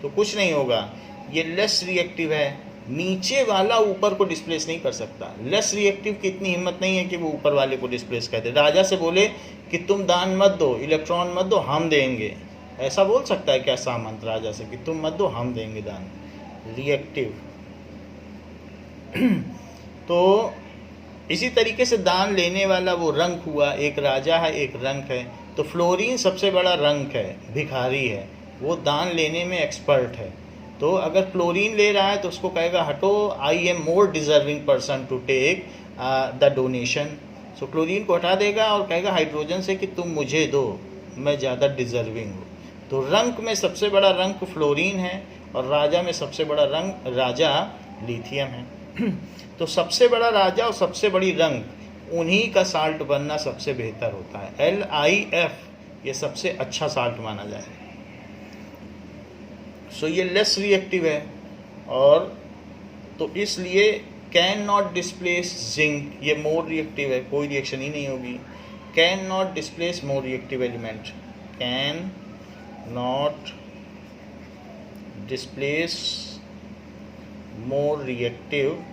तो कुछ नहीं होगा, ये लेस रिएक्टिव है, नीचे वाला ऊपर को डिस्प्लेस नहीं कर सकता। लेस रिएक्टिव की इतनी हिम्मत नहीं है कि वो ऊपर वाले को डिस्प्लेस कर दे। राजा से बोले कि तुम दान मत दो, इलेक्ट्रॉन मत दो, हम देंगे, ऐसा बोल सकता है क्या सामंत राजा से कि तुम मत दो हम देंगे दान? रिएक्टिव। तो इसी तरीके से दान लेने वाला वो रंक हुआ, एक राजा है एक रंक है। तो फ्लोरीन सबसे बड़ा रंक है, भिखारी है, वो दान लेने में एक्सपर्ट है। तो अगर क्लोरीन ले रहा है तो उसको कहेगा हटो, I am more deserving person to take the donation. So chlorine को हटा देगा और कहेगा हाइड्रोजन से कि तुम मुझे दो, मैं ज़्यादा डिजर्विंग हूँ। तो रंक में सबसे बड़ा रंक फ्लोरीन है और राजा में सबसे बड़ा रंक राजा लिथियम है। तो सबसे बड़ा राजा और सबसे बड़ी रंक, उन्हीं का साल्ट बनना सबसे बेहतर होता है। LiF ये सबसे अच्छा साल्ट माना जाए। सो ये लेस रिएक्टिव है और तो इसलिए कैन नॉट डिस्प्लेस जिंक, ये मोर रिएक्टिव है, कोई रिएक्शन ही नहीं होगी। Can not displace more reactive element, can not displace more reactive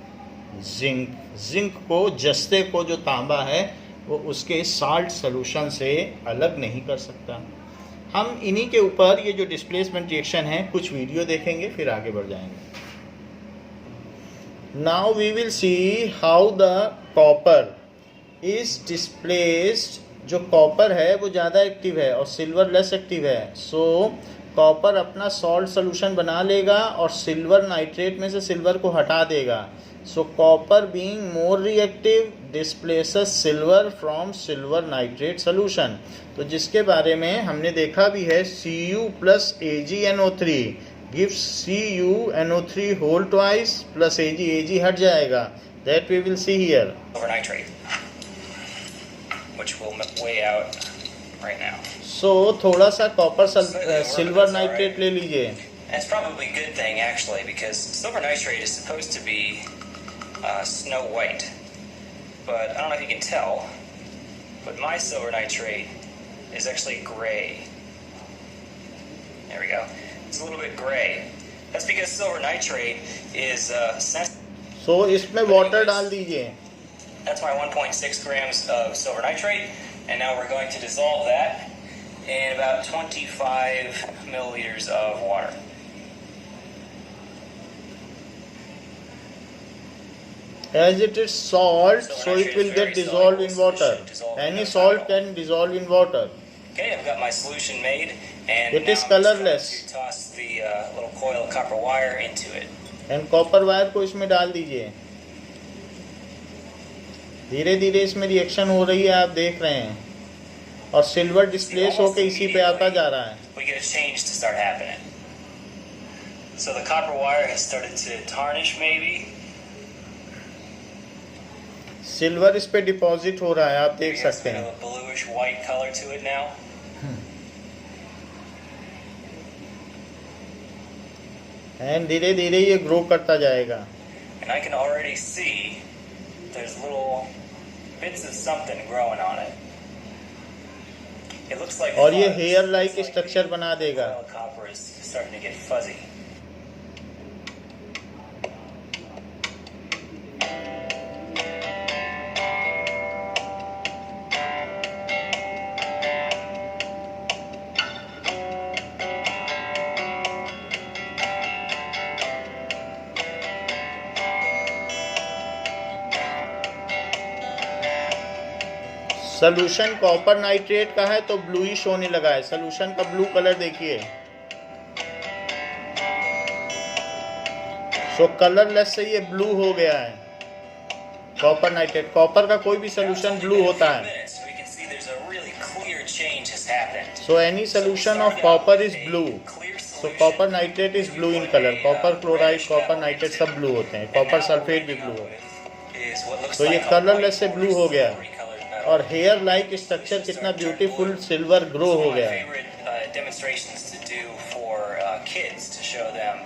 zinc. Zinc को, जस्ते को, जो तांबा है वो उसके साल्ट सॉल्यूशन से अलग नहीं कर सकता। हम इन्हीं के ऊपर ये जो डिस्प्लेसमेंट रिएक्शन है कुछ वीडियो देखेंगे, फिर आगे बढ़ जाएंगे। Now we will see how the copper is displaced. जो कॉपर है वो ज़्यादा एक्टिव है और सिल्वर लेस एक्टिव है। सो कॉपर अपना सॉल्ट सोल्यूशन बना लेगा और सिल्वर नाइट्रेट में से सिल्वर को हटा देगा। So copper being more reactive displaces silver from silver nitrate solution. तो जिसके बारे में हमने देखा भी है, Cu plus AgNO3 gives CuNO3 whole twice plus Ag हट जाएगा। That we will see here. Which will weigh out right now. So थोड़ा सा कॉपर सिल्वर नाइट्रेट ले लीजिए। And it's probably a good thing actually, because silver nitrate is supposed to be snow white, but I don't know if you can tell, but my silver nitrate is actually gray. There we go. It's a little bit gray. That's because silver nitrate is sensitive. सो इसमें water डाल दीजिए. That's my 1.6 grams of silver nitrate, and now we're going to dissolve that in about 25 milliliters of water. As it is salt, so it will get dissolved in water. Any salt can dissolve in water. Okay, I've got my solution made, and It now is I'm just going colorless. to toss the little coil of copper wire into it. And copper wire को इसमें डाल दीजिए. धीरे धीरे इसमें reaction हो रही है, आप देख रहे हैं, और सिल्वर डिस्प्लेस होके इसी पे आता जा रहा है. We get a change to start happening. So the copper wire has started to tarnish maybe. Silver इस पे डिपॉजिट हो रहा है, आप देख Maybe has सकते a bit हैं. of a bluish white color to it now. And धीरे धीरे ये ग्रो करता जाएगा. And I can already see there's little bits of something growing on it. It looks like और ये fuzz. Hair It's like like structure the बना देगा. coil copper is starting to get fuzzy. Solution copper nitrate का है तो bluish होने लगा है. सोल्यूशन का ब्लू कलर देखिए. सो कलरलेस से ये ब्लू हो गया है. कॉपर नाइट्रेट, कॉपर का कोई भी सोल्यूशन ब्लू होता है. We can see there's a really clear change has happened. So any solution of copper is blue. So copper nitrate is blue in colour. Copper chloride, copper nitrate सब blue होते हैं. Copper sulphate भी blue है. तो ये colourless से blue हो गया. और हेयर लाइक स्ट्रक्चर कितना ब्यूटीफुल सिल्वर ग्रो हो गया है. Demonstrations to do for kids to show them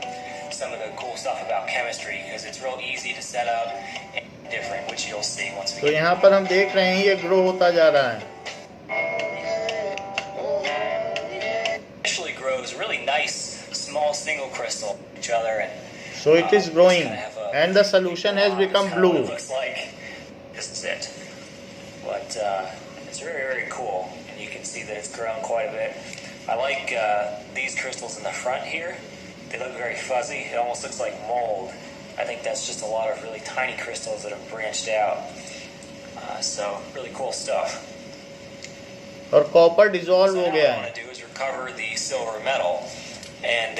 some of the cool stuff about chemistry because it's real easy to set up and different, which you'll see once we तो यहाँ पर हम देख रहे हैं ये ग्रो होता जा रहा है. Initially grows really nice small single crystal each other and So it is growing kind of and the solution has become kind of what blue. it looks like this is it. But it's very, very cool, and you can see that it's grown quite a bit. I like these crystals in the front here. They look very fuzzy. It almost looks like mold. I think that's just a lot of really tiny crystals that have branched out. So really cool stuff. और copper dissolve So हो now गया what I है. want to do is recover the silver metal. And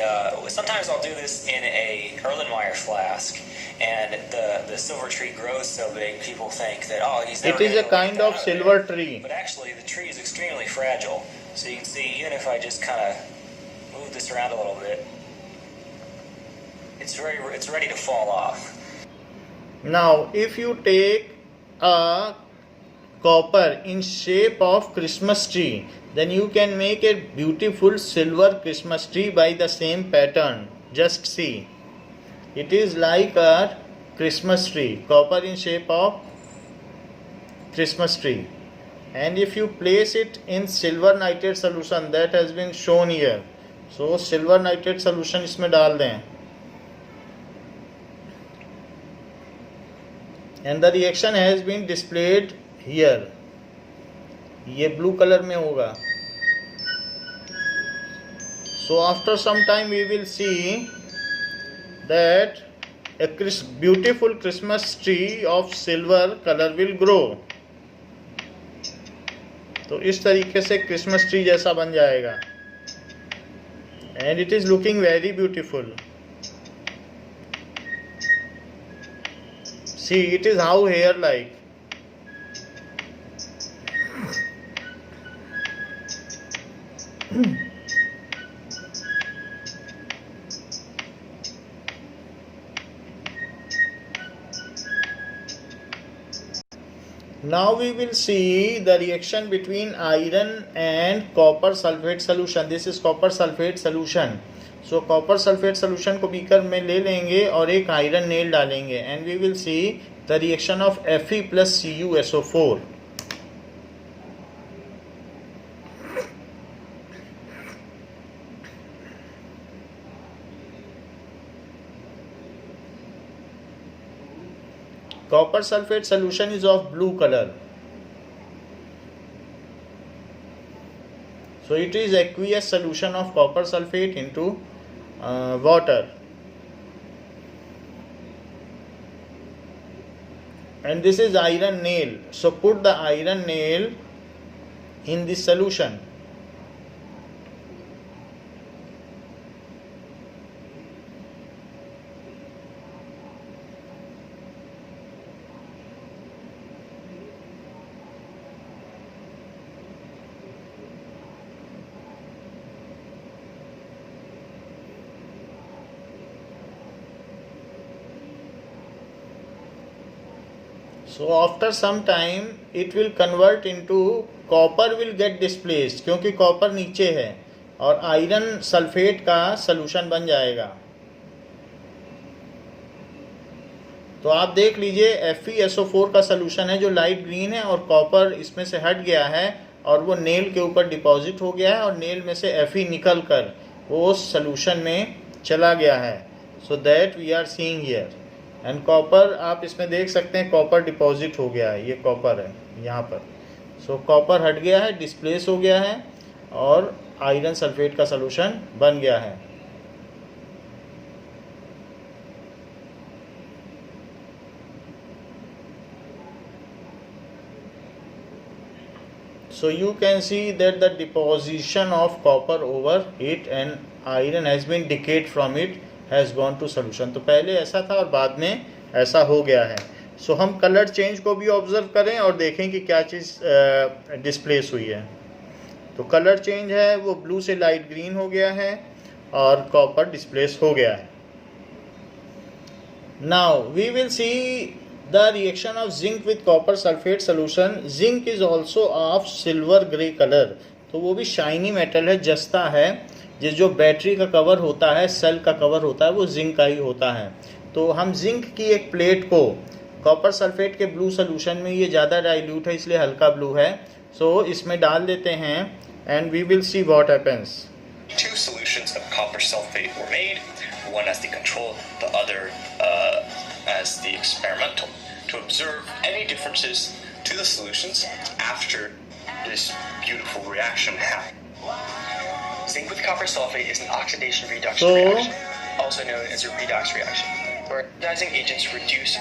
sometimes I'll do this in a Erlenmeyer flask, and the silver tree grows so big people think that he's never It is gonna a get kind that of out silver there. tree. But actually, the tree is extremely fragile. So you can see, even if I just kind of move this around a little bit, it's ready to fall off. Now if you take a copper in shape of Christmas tree, then you can make a beautiful silver Christmas tree by the same pattern. Just see, it is like a Christmas tree, copper in shape of Christmas tree. And if you place it in silver nitrate solution that has been shown here, so silver nitrate solution इसमें डाल दें, and the reaction has been displayed here. ये blue colour में होगा. So after some time we will see that a beautiful Christmas tree of silver color will grow. तो इस तरीके से क्रिसमस ट्री जैसा बन जाएगा. And it is looking very beautiful. See, it is how hair like. Now we will see the reaction between iron and copper sulfate solution. This is copper sulfate solution. So copper sulfate solution को beaker में ले लेंगे और एक iron nail डालेंगे, and we will see the reaction of Fe plus CuSO4. copper sulfate solution is of blue color. So it is aqueous solution of copper sulfate into water. And this is iron nail. So put the iron nail in this solution. So after some time it will convert into copper will get displaced, क्योंकि copper नीचे है, और iron sulphate का solution बन जाएगा. तो आप देख लीजिए FeSO4 का सलूशन है जो लाइट ग्रीन है, और कॉपर इसमें से हट गया है और वो नेल के ऊपर डिपॉजिट हो गया है, और नेल में से Fe निकल कर वो उस सलूशन में चला गया है. So that we are seeing here. And copper आप इसमें देख सकते हैं कॉपर डिपॉजिट हो गया है, ये कॉपर है यहाँ पर. सो कॉपर हट गया है, डिस्प्लेस हो गया है, और आयरन सल्फेट का सलूशन बन गया है. So you can see that the deposition of copper over it and iron has been decayed from it, has gone to solution. तो पहले ऐसा था और बाद में ऐसा हो गया है. सो हम कलर चेंज को भी ऑब्जर्व करें और देखें कि क्या चीज़ डिस्प्लेस हुई है. तो कलर चेंज है, वो ब्लू से लाइट ग्रीन हो गया है और कॉपर डिस्प्लेस हो गया है. Now we will see the reaction of zinc with copper sulfate solution. Zinc is also of silver grey color. तो वो भी शाइनी मेटल है, जस्ता है. जो बैटरी का कवर होता है, सेल का कवर होता है, वो जिंक का ही होता है. तो हम जिंक की एक प्लेट को कॉपर सल्फेट के ब्लू सोल्यूशन में, ये ज़्यादा डाइल्यूट है इसलिए हल्का ब्लू है, सो इसमें डाल देते हैं and we will see what happens. Two solutions of copper sulfate were made, one as the control, the other as the experimental, to observe any differences to the solutions after this beautiful reaction happened. Zinc with copper sulfate is an oxidation reduction reaction, also known as a redox reaction, where oxidizing agents reduce,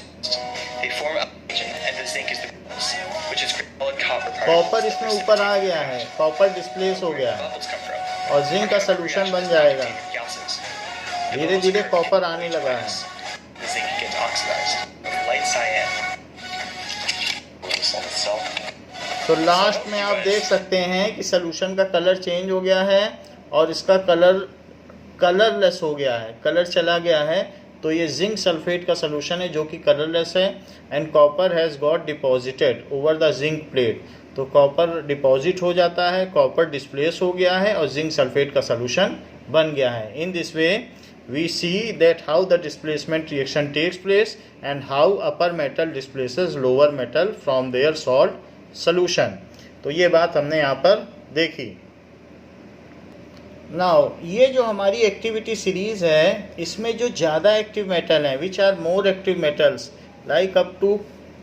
they form oxygen, and the zinc is the base, which is crystalline copper particles. Copper इसमें ऊपर आ गया है, copper displace हो गया है और zinc का solution बन जाएगा. धीरे धीरे कॉपर आने लगा है. तो लास्ट में आप देख सकते हैं कि सलूशन का कलर चेंज हो गया है और इसका कलरलेस हो गया है, कलर चला गया है. तो ये जिंक सल्फेट का सलूशन है जो कि कलरलेस है. And copper has got deposited over the zinc plate. तो कॉपर डिपॉजिट हो जाता है, कॉपर डिस्प्लेस हो गया है और जिंक सल्फेट का सलूशन बन गया है. In this way we see that how the displacement reaction takes place and how upper metal displaces lower metal from their salt solution. तो ये बात हमने यहाँ पर देखी. नाउ ये जो हमारी एक्टिविटी सीरीज़ है, इसमें जो ज़्यादा एक्टिव मेटल हैं, which are more active metals like up to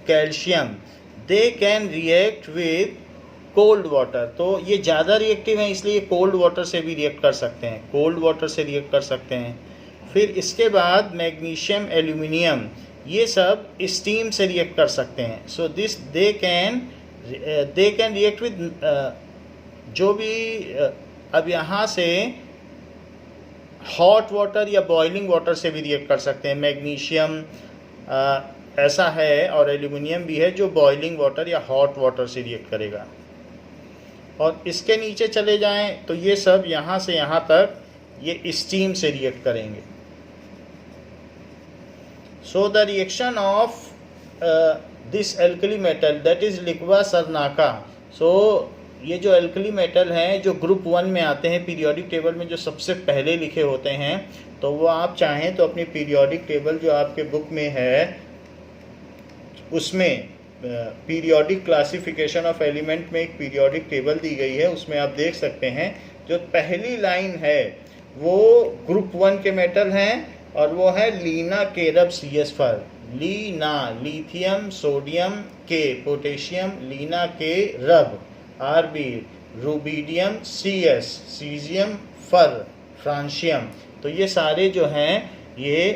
calcium, they can react with cold water. तो ये ज़्यादा रिएक्टिव हैं इसलिए कोल्ड वाटर से भी रिएक्ट कर सकते हैं, कोल्ड वाटर से रिएक्ट कर सकते हैं. फिर इसके बाद मैग्नीशियम, एल्यूमिनियम, ये सब स्टीम से रिएक्ट कर सकते हैं. So this they can react with जो भी अब यहाँ से हॉट वाटर या बॉइलिंग वाटर से भी रिएक्ट कर सकते हैं. मैग्नीशियम ऐसा है और एल्यूमिनियम भी है जो बॉइलिंग वाटर या हॉट वाटर से रिएक्ट करेगा. और इसके नीचे चले जाएं तो ये सब यहाँ से यहाँ तक ये स्टीम से रिएक्ट करेंगे. So the reaction of this alkali metal that is लिक्वा सरनाका. सो ये जो एल्कली मेटल हैं जो ग्रुप 1 में आते हैं पीरियोडिक टेबल में, जो सबसे पहले लिखे होते हैं, तो वो आप चाहें तो अपनी पीरियोडिक टेबल जो आपके बुक में है उसमें पीरियोडिक क्लासिफिकेशन ऑफ एलिमेंट में एक पीरियोडिक टेबल दी गई है, उसमें आप देख सकते हैं जो पहली लाइन है वो ग्रुप 1 के मेटल हैं और वो है लीना केरब CH4. लीना लिथियम सोडियम के पोटेशियम लीना के रब Rb रुबिडियम Cs सीजियम फर फ्रांशियम। तो ये सारे जो हैं ये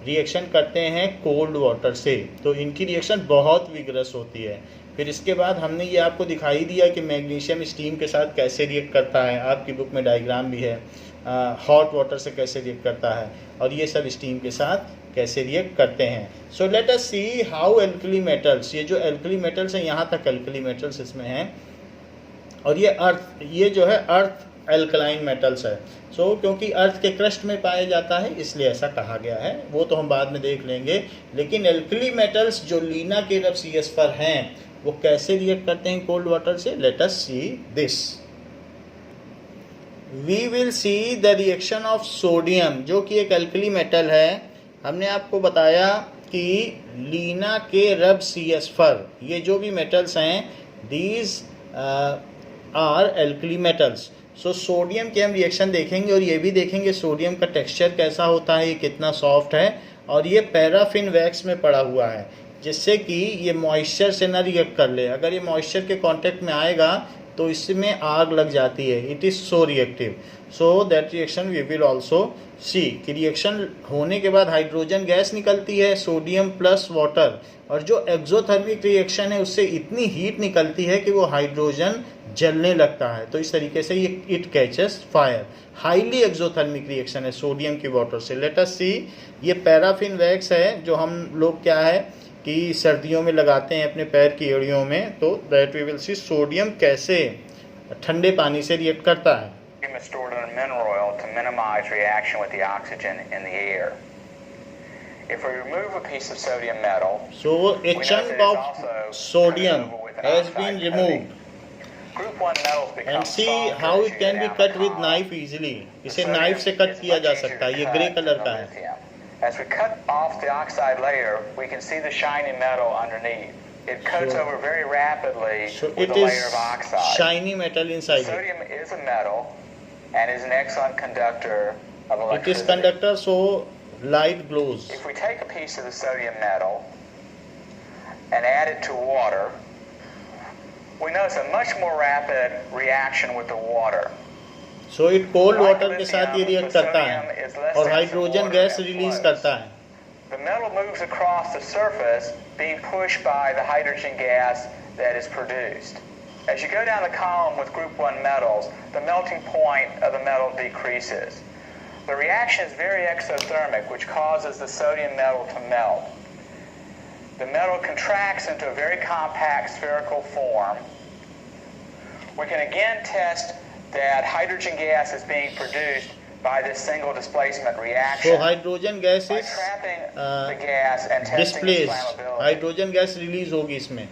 रिएक्शन करते हैं कोल्ड वाटर से, तो इनकी रिएक्शन बहुत विगरस होती है। फिर इसके बाद हमने ये आपको दिखाई दिया कि मैग्नीशियम स्टीम के साथ कैसे रिएक्ट करता है, आपकी बुक में डायग्राम भी है। हॉट वाटर से कैसे रिएक्ट करता है, और ये सब स्टीम के साथ कैसे रिएक्ट करते हैं। सो let us see how alkali metals, ये जो एल्कली मेटल्स हैं यहाँ तक एल्कली मेटल्स इसमें हैं, और ये अर्थ, ये जो है अर्थ एल्कलाइन मेटल्स है। सो क्योंकि अर्थ के क्रस्ट में पाया जाता है इसलिए ऐसा कहा गया है, वो तो हम बाद में देख लेंगे। लेकिन एल्कली मेटल्स जो लीना के रब CS पर हैं वो कैसे रिएक्ट करते हैं कोल्ड वाटर से, let us see this. We will see the reaction of sodium, जो कि एक एल्कली मेटल है। हमने आपको बताया कि लीना के रब CS पर ये जो भी मेटल्स हैं these are alkali metals. So sodium के हम रिएक्शन देखेंगे और ये भी देखेंगे सोडियम का टेक्सचर कैसा होता है, ये कितना सॉफ्ट है, और ये पैराफिन वैक्स में पड़ा हुआ है जिससे कि ये मॉइस्चर से ना रिएक्ट कर ले। अगर ये मॉइस्चर के कांटेक्ट में आएगा तो इसमें आग लग जाती है, it is so reactive. So that reaction we will also see कि रिएक्शन होने के बाद हाइड्रोजन गैस निकलती है सोडियम प्लस वाटर, और जो एक्सोथर्मिक रिएक्शन है उससे इतनी हीट निकलती है कि वो हाइड्रोजन जलने लगता है। तो इस तरीके से ये it catches fire, highly exothermic reaction है सोडियम की वाटर से। लेट अस सी, ये पैराफिन वैक्स है जो हम लोग क्या है कि सर्दियों में लगाते हैं अपने पैर की एड़ियों में। तो that we will see sodium कैसे ठंडे पानी से रिएक्ट करता है। Sodium is stored in mineral oil to minimize reaction with the oxygen in the air. If we remove a piece of sodium metal, so a chunk of sodium has been removed, Group 1 metals become and see softer how as it you can get be down cut the with column. knife easily. The इसे sodium knife से is cut किया much जा easier सकता है, to ये cut grey colour than का the है। lithium. As we cut off the oxide layer, we can see the shiny metal underneath. It cuts over very rapidly So with it a is layer of oxide. shiny metal inside it. Sodium is a metal and is an excellent conductor of It electricity. is conductor, so light glows. If we take a piece of the sodium metal and add it to water, we notice a much more rapid reaction with the water. So it cold water के साथ ये react करता है और hydrogen gas release करता है। The metal moves across the surface, being pushed by the hydrogen gas that is produced. As you go down the column with group 1 metals, the melting point of the metal decreases. The reaction is very exothermic, which causes the sodium metal to melt. The metal contracts into a very compact spherical form. We can again test that hydrogen gas is being produced by this single displacement reaction. So hydrogen gas By is trapping the gas and testing its displaced, flammability. Hydrogen gas release होगी इसमें।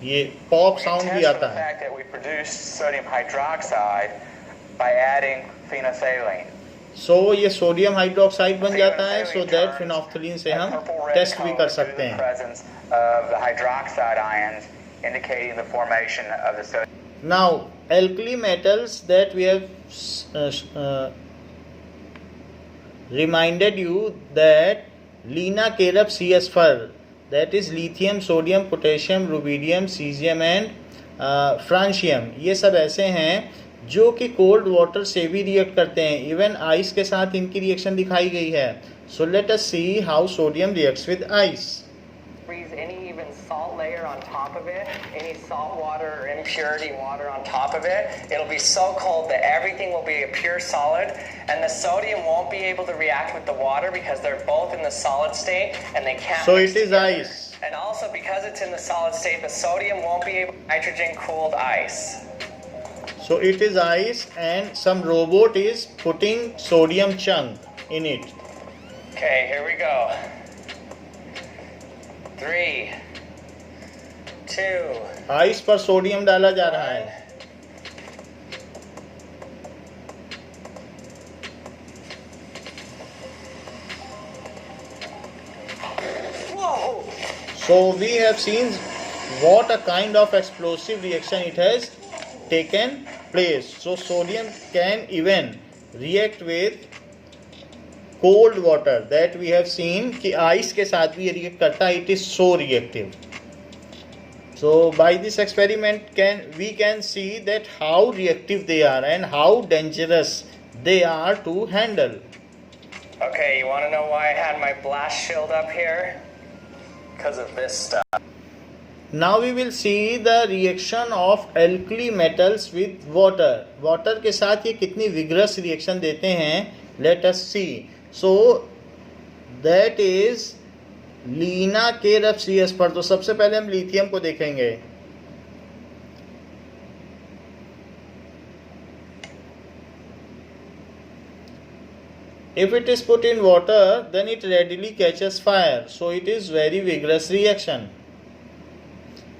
ये pop We sound भी test for आता the है। fact that we produce sodium hydroxide by adding phenolphthalein. सो ये sodium hydroxide बन जाता है, सो दैट फिनोफ्थलीन से हम टेस्ट भी कर सकते हैं। Presence of the hydroxide ions indicating the formation of the sodium. Now alkali metals that we have reminded you that Lina Caleb CS fur, that is lithium, sodium, potassium, rubidium, cesium and francium, ये सब ऐसे हैं जो कि cold water से भी react करते हैं। इवन आइस के साथ इनकी रिएक्शन दिखाई गई है। सो let us see how sodium reacts with ice. Freeze any even salt layer on top of it, any salt water or impurity water on top of it, it'll be so cold that everything will be a pure solid, and the sodium won't be able to react with the water because they're both in the solid state and they can't So mix it is together. ice. And also because it's in the solid state, the sodium won't be able to nitrogen cooled ice. So it is ice and some robot is putting sodium chunk in it. Okay, here we go. 3, 2, ice पर sodium डाला जा रहा है। whoa! So we have seen what a kind of explosive reaction it has taken place. So sodium can even react with cold water that we have seen कि ice के साथ भी react करता है, it is so reactive. So by this experiment we can see that how reactive they are and how dangerous they are to handle. Okay, you want to know why I had my blast shield up here? Because of this stuff. Now we will see the reaction of alkali metals with water. Water के साथ ये कितनी vigorous reaction देते हैं. Let us see. So that is Leena के rough CS पर. तो सबसे पहले हम लिथियम को देखेंगे. If it is put in water, then it readily catches fire. So it is very vigorous reaction.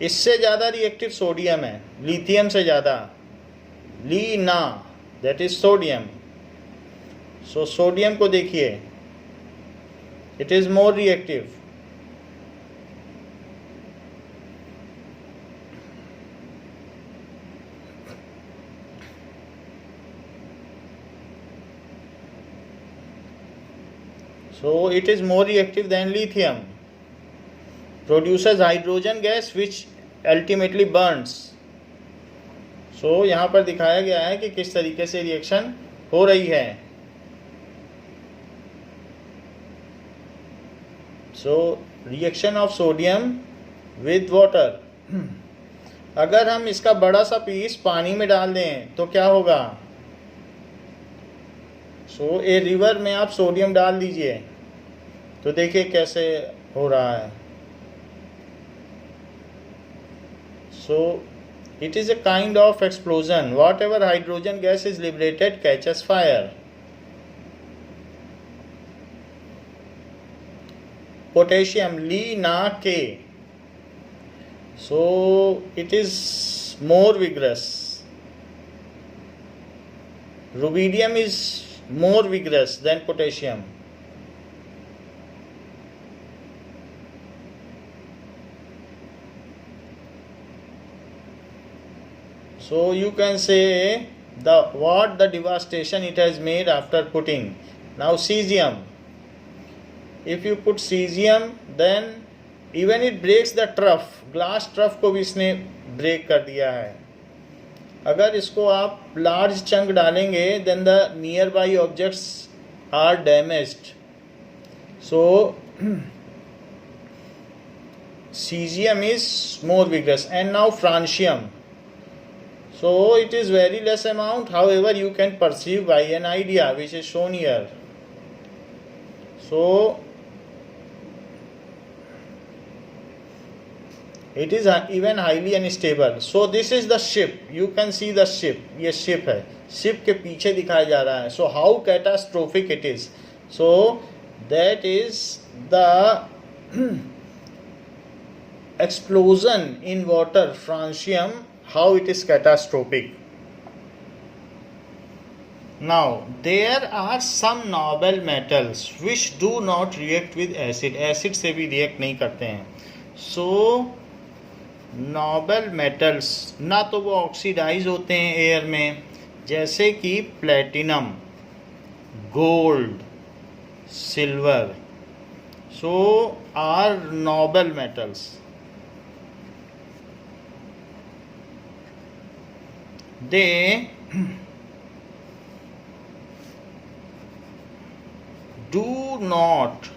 इससे ज़्यादा रिएक्टिव सोडियम है, लिथियम से ज़्यादा. लीना, that is sodium. So sodium को देखिए, it is more reactive. So it is more reactive than lithium. Produces hydrogen gas which ultimately burns. So यहाँ पर दिखाया गया है कि किस तरीके से रिएक्शन हो रही है. So reaction of sodium with water. अगर हम इसका बड़ा सा पीस पानी में डाल दें तो क्या होगा. सो ए रिवर में आप सोडियम डाल दीजिए तो देखिए कैसे हो रहा है. So it is a kind of explosion. Whatever hydrogen gas is liberated catches fire. Potassium, Li-Na-K. So it is more vigorous. Rubidium is more vigorous than potassium. So you can say what the devastation it has made after putting. Now cesium. If you put cesium, then even it breaks the trough. Glass trough को भी इसने break कर दिया है. अगर इसको आप large chunk डालेंगे then the nearby objects are damaged. So cesium is more vigorous. And now francium. So it is very less amount, however you can perceive by an idea which is shown here. So it is even highly unstable. So this is the ship. You can see the ship. ये ship है. Ship के पीछे दिखाया जा रहा है. So how catastrophic it is. So that is the explosion in water, francium. How it is catastrophic. Now there are some noble metals which do not react with acid. Acid से भी react नहीं करते हैं. So noble metals ना तो वो oxidise होते हैं एयर में, जैसे कि platinum, gold, silver. So are noble metals. They do not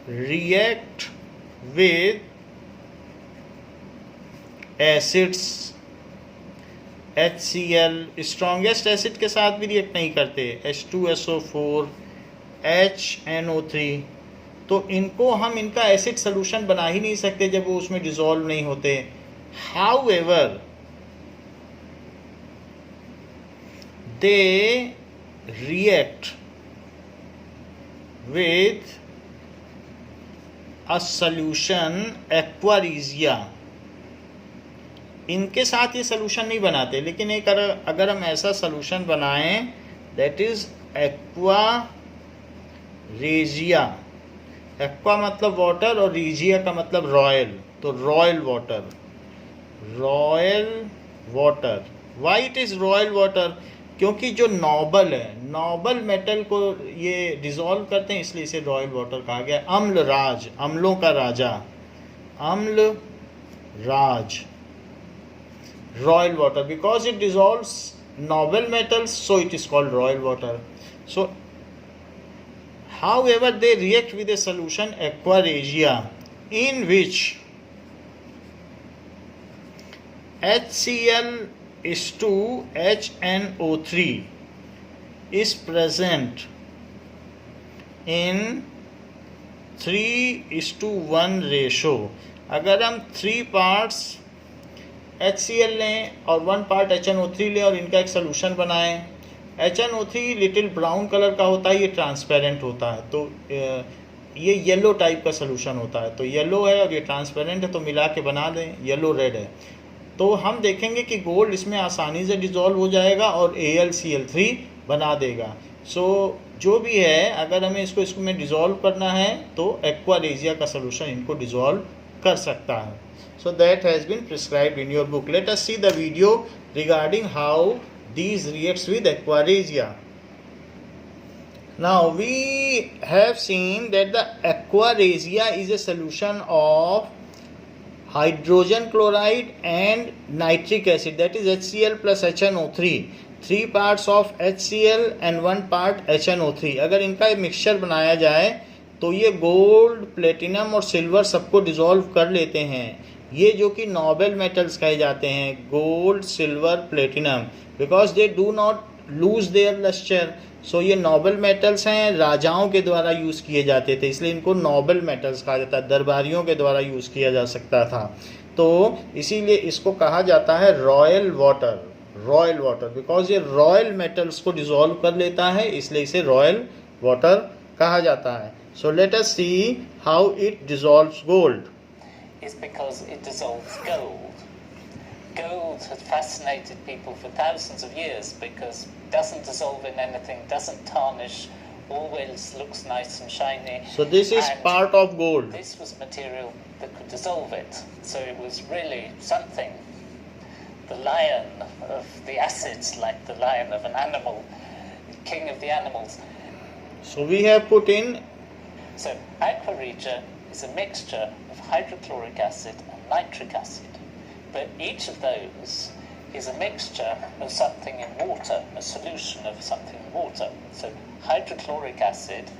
react with acids. HCl strongest acid के साथ भी रिएक्ट नहीं करते. H2SO4, HNO3. तो इनको हम इनका एसिड सोल्यूशन बना ही नहीं सकते जब वो उसमें डिसॉल्व नहीं होते. However they react with a solution aqua regia. इनके साथ ये सोल्यूशन नहीं बनाते, लेकिन एक अगर हम ऐसा सोल्यूशन बनाएं that is aqua regia. Aqua मतलब वाटर और रीजिया का मतलब रॉयल. तो royal water. Royal water. Why it is royal water? क्योंकि जो नॉबल है, नॉबल मेटल को ये डिसॉल्व करते हैं, इसलिए इसे रॉयल वाटर कहा गया। अम्ल राज, अम्लों का राजा, अम्ल राज, royal water, because it dissolves noble metals, so it is called royal water. So however they react with a solution aqua regia in which HCl is to HNO3 is present in 3:1 ratio. अगर हम 3 parts HCl लें और 1 part HNO3 लें और इनका एक solution बनाएं। HNO3 little brown colour का होता है, ये ट्रांसपेरेंट होता है, तो ये येलो टाइप का सोल्यूशन होता है। तो येलो है और ये ट्रांसपेरेंट है, तो मिला के बना दें, येलो रेड है। तो हम देखेंगे कि गोल्ड इसमें आसानी से डिज़ोल्व हो जाएगा और AlCl3 बना देगा। सो जो भी है, अगर हमें इसमें डिज़ोल्व करना है तो एक्वा रेजिया का सोल्यूशन इनको डिज़ोल्व कर सकता है। So that has been prescribed in your book. Let us see the video regarding how these reacts with aqua regia. Now we have seen that the aqua regia is a solution of hydrogen chloride and nitric acid, that is HCl plus HNO3. 3 parts of HCl and 1 part HNO3. अगर इनका mixture बनाया जाए तो ये gold, platinum और silver सबको dissolve कर लेते हैं। ये जो कि नोबल मेटल्स कहे जाते हैं, gold, silver, platinum, because they do not lose their lustre. So ये नोबल मेटल्स हैं, राजाओं के द्वारा यूज़ किए जाते थे, इसलिए इनको नोबल मेटल्स कहा जाता है, दरबारियों के द्वारा यूज़ किया जा सकता था। तो इसीलिए इसको कहा जाता है royal water, royal water, because ये रॉयल मेटल्स को डिसॉल्व कर लेता है, इसलिए इसे रॉयल वाटर कहा जाता है। सो let us see how it dissolves gold. Is because it dissolves gold. Gold has fascinated people for thousands of years because it doesn't dissolve in anything, doesn't tarnish, always looks nice and shiny. So this is and part of gold. This was material that could dissolve it. So it was really something. The lion of the acids, like the lion of an animal, king of the animals. So we have put in. So aqua regia is a mixture of hydrochloric acid and nitric acid, but each of those is a mixture of something in water, a solution of something in water. So hydrochloric acid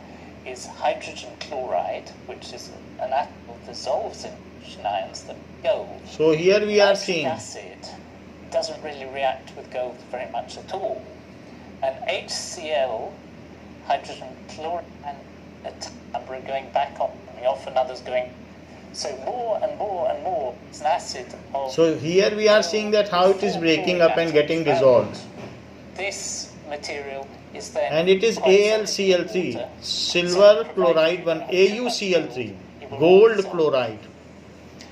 is hydrogen chloride, which is an atom that dissolves in hydrogen ions that gold. So here we are Nitric seeing acid doesn't really react with gold very much at all, and HCl, hydrogen chloride, and a number are going back on and off, and others going. So more and more and more, it's an acid of. So here we are seeing that how it is breaking up and getting dissolved. This material is then. And it is AlCl3, silver chloride 1, AuCl3, gold chloride.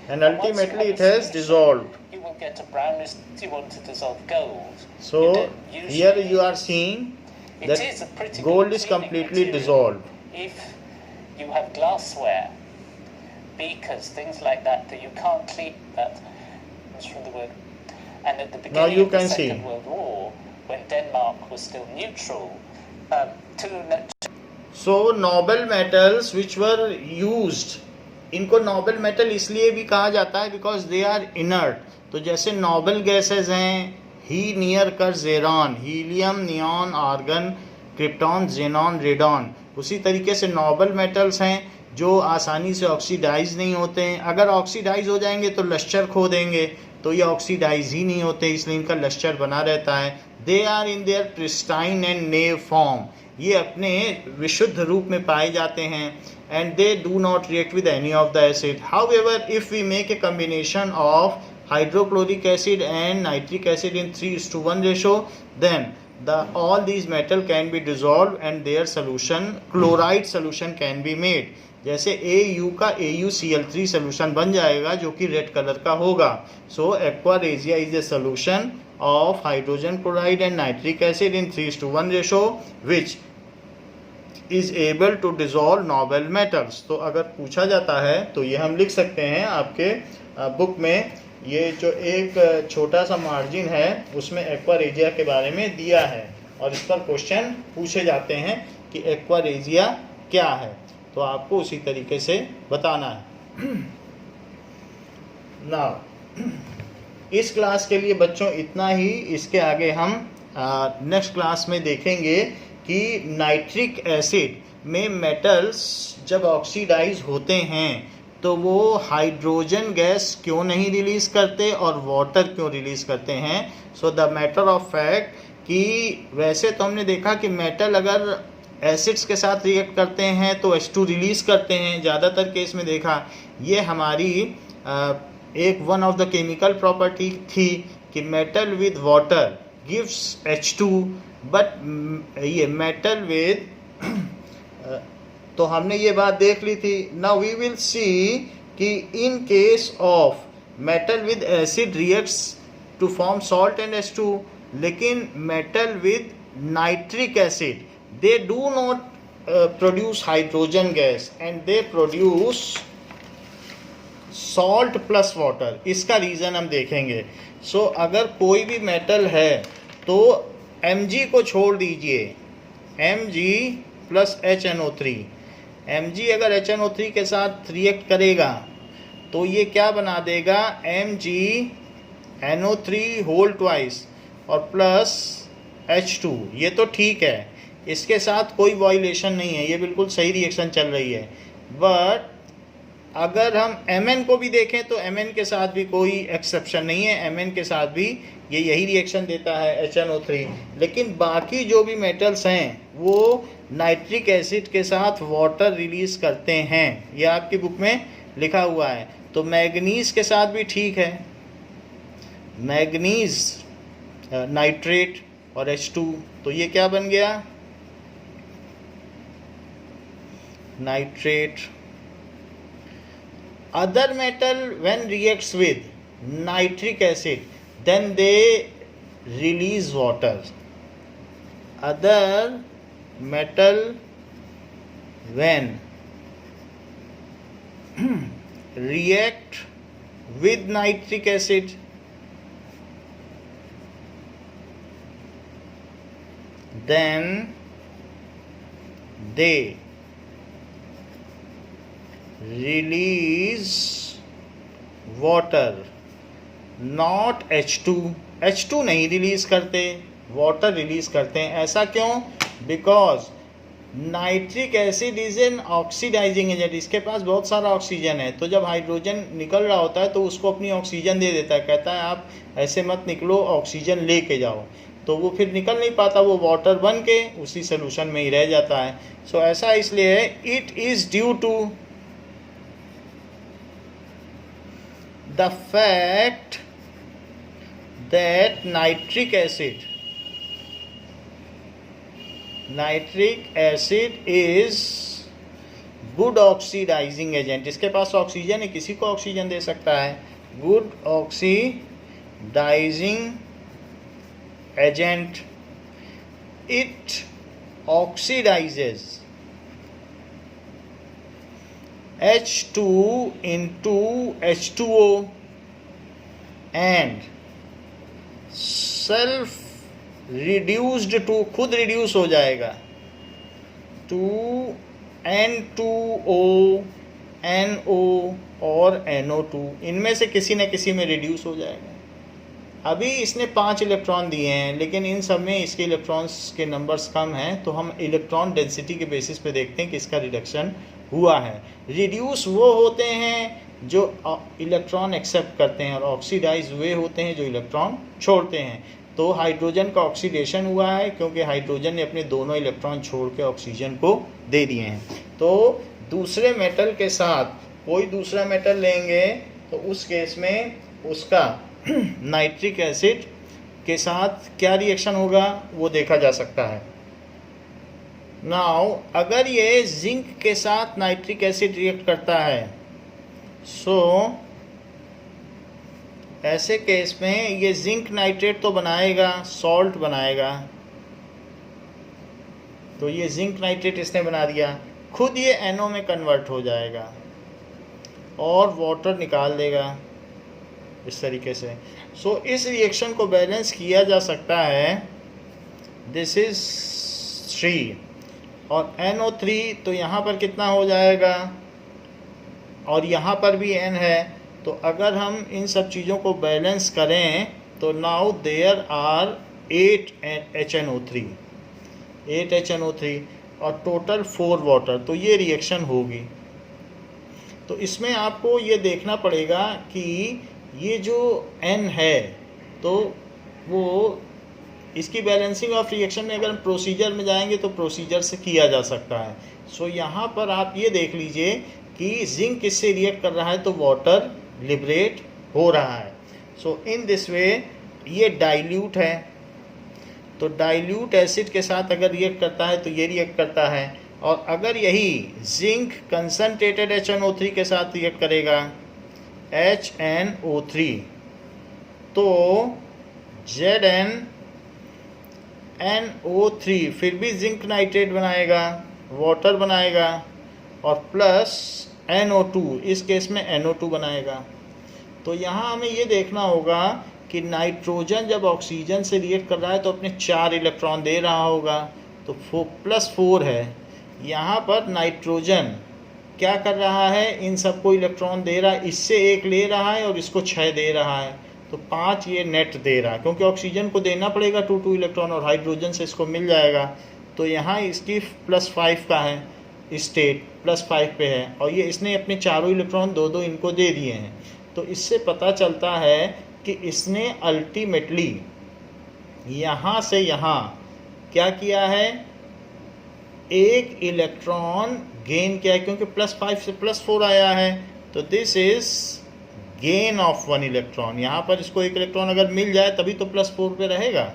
And ultimately it has dissolved. You will get a brownish. You want to dissolve gold. So here you are seeing that gold is completely dissolved. If you have glassware, beakers, things like that, that you can't clean, that comes from the word. And at the beginning of the Second World War, when Denmark was still neutral, So noble metals which were used, इनको Nobel metal इसलिए भी कहा जाता है because they are inert. तो जैसे noble gases हैं, ही, नियर, कर, जेरॉन, helium, neon, argon, krypton, xenon, radon, उसी तरीके से नोबल मेटल्स हैं जो आसानी से ऑक्सीडाइज नहीं होते हैं। अगर ऑक्सीडाइज हो जाएंगे तो लश्चर खो देंगे, तो ये ऑक्सीडाइज ही नहीं होते, इसलिए इनका लश्चर बना रहता है। They are in their pristine and native form, ये अपने विशुद्ध रूप में पाए जाते हैं। And they do not react with any of the acid. However if we make a combination of hydrochloric acid and nitric acid in 3:1 ratio, then all these metal can be dissolved and their solution, chloride solution can be made. जैसे AU का AuCl3 solution बन जाएगा जो कि red colour का होगा। So aqua regia is a solution of hydrogen chloride and nitric acid in 3:1 ratio which is able to dissolve noble metals. तो अगर पूछा जाता है तो ये हम लिख सकते हैं आपके बुक में। ये जो एक छोटा सा मार्जिन है उसमें एक्वा रेजिया के बारे में दिया है। और इस पर क्वेश्चन पूछे जाते हैं कि एक्वारेजिया क्या है, तो आपको उसी तरीके से बताना है। नाउ इस क्लास के लिए बच्चों इतना ही। इसके आगे हम नेक्स्ट क्लास में देखेंगे कि नाइट्रिक एसिड में मेटल्स जब ऑक्सीडाइज होते हैं तो वो हाइड्रोजन गैस क्यों नहीं रिलीज़ करते और वाटर क्यों रिलीज़ करते हैं। So the matter of fact कि वैसे तो हमने देखा कि मेटल अगर एसिड्स के साथ रिएक्ट करते हैं तो H2 रिलीज़ करते हैं, ज़्यादातर केस में देखा। ये हमारी एक one of the chemical property थी कि metal with water gives H2, but ये मेटल विद तो हमने ये बात देख ली थी। नाउ वी विल सी कि in case of metal with acid reacts to form salt and H2, लेकिन metal with nitric acid they do not produce hydrogen gas and they produce salt plus water. इसका reason हम देखेंगे। सो अगर कोई भी metal है तो Mg को छोड़ दीजिए, Mg प्लस HNO3। Mg अगर HNO3 के साथ रिएक्ट करेगा तो ये क्या बना देगा, MgNO3 होल ट्वाइस और प्लस H2। ये तो ठीक है, इसके साथ कोई वाइलेशन नहीं है, ये बिल्कुल सही रिएक्शन चल रही है। बट अगर हम Mn को भी देखें तो Mn के साथ भी कोई एक्सेप्शन नहीं है, Mn के साथ भी ये यही रिएक्शन देता है HNO3। लेकिन बाकी जो भी मेटल्स हैं वो नाइट्रिक एसिड के साथ वाटर रिलीज़ करते हैं, ये आपकी बुक में लिखा हुआ है। तो मैग्नीज के साथ भी ठीक है, मैग्नीज नाइट्रेट और H2, तो ये क्या बन गया, nitrate. Other metal when reacts with nitric acid then they release water. Other metal when react with nitric acid then they release water, not H2। H2 नहीं रिलीज करते, वाटर रिलीज करते हैं। ऐसा क्यों? Because nitric acid is an oxidising agent, इसके पास बहुत सारा ऑक्सीजन है। तो जब हाइड्रोजन निकल रहा होता है तो उसको अपनी ऑक्सीजन दे देता है, कहता है आप ऐसे मत निकलो, ऑक्सीजन लेके जाओ। तो वो फिर निकल नहीं पाता, वो वाटर बन के उसी सोल्यूशन में ही रह जाता है। सो ऐसा इसलिए है, it is due to the fact that nitric acid is good oxidizing agent। इसके पास ऑक्सीजन है, किसी को ऑक्सीजन दे सकता है। good oxidizing agent, it oxidizes H2 into H2O and self reduced to, खुद रिड्यूस हो जाएगा to N2O, NO और NO2, इनमें से किसी न किसी में रिड्यूस हो जाएगा। अभी इसने 5 इलेक्ट्रॉन दिए हैं, लेकिन इन सब में इसके इलेक्ट्रॉन्स के नंबर्स कम हैं, तो हम इलेक्ट्रॉन डेंसिटी के बेसिस पे देखते हैं कि इसका रिडक्शन हुआ है। रिड्यूस वो होते हैं जो इलेक्ट्रॉन एक्सेप्ट करते हैं और ऑक्सीडाइज वे होते हैं जो इलेक्ट्रॉन छोड़ते हैं। तो हाइड्रोजन का ऑक्सीडेशन हुआ है क्योंकि हाइड्रोजन ने अपने दोनों इलेक्ट्रॉन छोड़ के ऑक्सीजन को दे दिए हैं। तो दूसरे मेटल के साथ कोई दूसरा मेटल लेंगे तो उस केस में उसका नाइट्रिक एसिड के साथ क्या रिएक्शन होगा वो देखा जा सकता है। नाउ अगर ये जिंक के साथ नाइट्रिक एसिड रिएक्ट करता है, सो ऐसे केस में ये जिंक नाइट्रेट तो बनाएगा, सॉल्ट बनाएगा। तो ये जिंक नाइट्रेट इसने बना दिया, खुद ये NO में कन्वर्ट हो जाएगा और वाटर निकाल देगा इस तरीके से। सो इस रिएक्शन को बैलेंस किया जा सकता है दिस इज 3 और NO3 तो यहाँ पर कितना हो जाएगा, और यहाँ पर भी N है। तो अगर हम इन सब चीज़ों को बैलेंस करें तो नाउ देयर आर 8 HNO3 और टोटल 4 वाटर, तो ये रिएक्शन होगी। तो इसमें आपको ये देखना पड़ेगा कि ये जो N है तो वो इसकी बैलेंसिंग ऑफ रिएक्शन में अगर हम प्रोसीजर में जाएंगे तो प्रोसीजर से किया जा सकता है। सो यहाँ पर आप ये देख लीजिए कि जिंक किससे रिएक्ट कर रहा है तो वाटर लिबरेट हो रहा है। सो इन दिस वे ये डाइल्यूट है, तो डाइल्यूट एसिड के साथ अगर रिएक्ट करता है तो ये रिएक्ट करता है, और अगर यही जिंक कंसनट्रेटेड HNO3 के साथ रिएक्ट करेगा HNO3 तो ZnNO3 फिर भी जिंक नाइट्रेट बनाएगा, वाटर बनाएगा, और प्लस NO2 इस केस में NO2 बनाएगा। तो यहाँ हमें ये देखना होगा कि नाइट्रोजन जब ऑक्सीजन से रिएक्ट कर रहा है तो अपने 4 इलेक्ट्रॉन दे रहा होगा, तो +4 है। यहाँ पर नाइट्रोजन क्या कर रहा है, इन सबको इलेक्ट्रॉन दे रहा है, इससे 1 ले रहा है और इसको 6 दे रहा है, तो 5 ये नेट दे रहा है, क्योंकि ऑक्सीजन को देना पड़ेगा 2 इलेक्ट्रॉन और हाइड्रोजन से इसको मिल जाएगा। तो यहाँ इसकी +5 का है, स्टेट +5 पे है, और ये इसने अपने चारों इलेक्ट्रॉन 2 इनको दे दिए हैं। तो इससे पता चलता है कि इसने अल्टीमेटली यहाँ से यहाँ क्या किया है, 1 इलेक्ट्रॉन गेन किया है, क्योंकि +5 से +4 आया है। तो this is gain of 1 electron. यहाँ पर इसको 1 इलेक्ट्रॉन अगर मिल जाए तभी तो +4 पे रहेगा।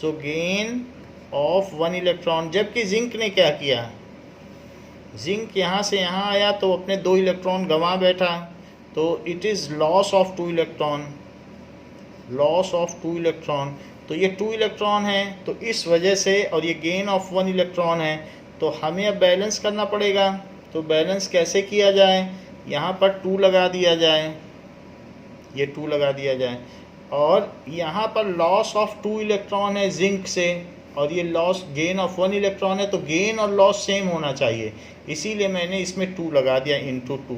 सो गेन ऑफ 1 इलेक्ट्रॉन। जबकि जिंक ने क्या किया, जिंक यहाँ से यहाँ आया तो अपने 2 इलेक्ट्रॉन गंवा बैठा, तो it is loss of 2 electron, loss of 2 electron. तो ये 2 इलेक्ट्रॉन है, तो इस वजह से, और ये गेन ऑफ 1 इलेक्ट्रॉन है, तो हमें अब बैलेंस करना पड़ेगा। तो बैलेंस कैसे किया जाए, यहाँ पर 2 लगा दिया जाए, ये 2 लगा दिया जाए, और यहाँ पर लॉस ऑफ 2 इलेक्ट्रॉन है जिंक से, और ये लॉस गेन ऑफ 1 इलेक्ट्रॉन है, तो गेन और लॉस सेम होना चाहिए, इसीलिए मैंने इसमें 2 लगा दिया इंटू 2।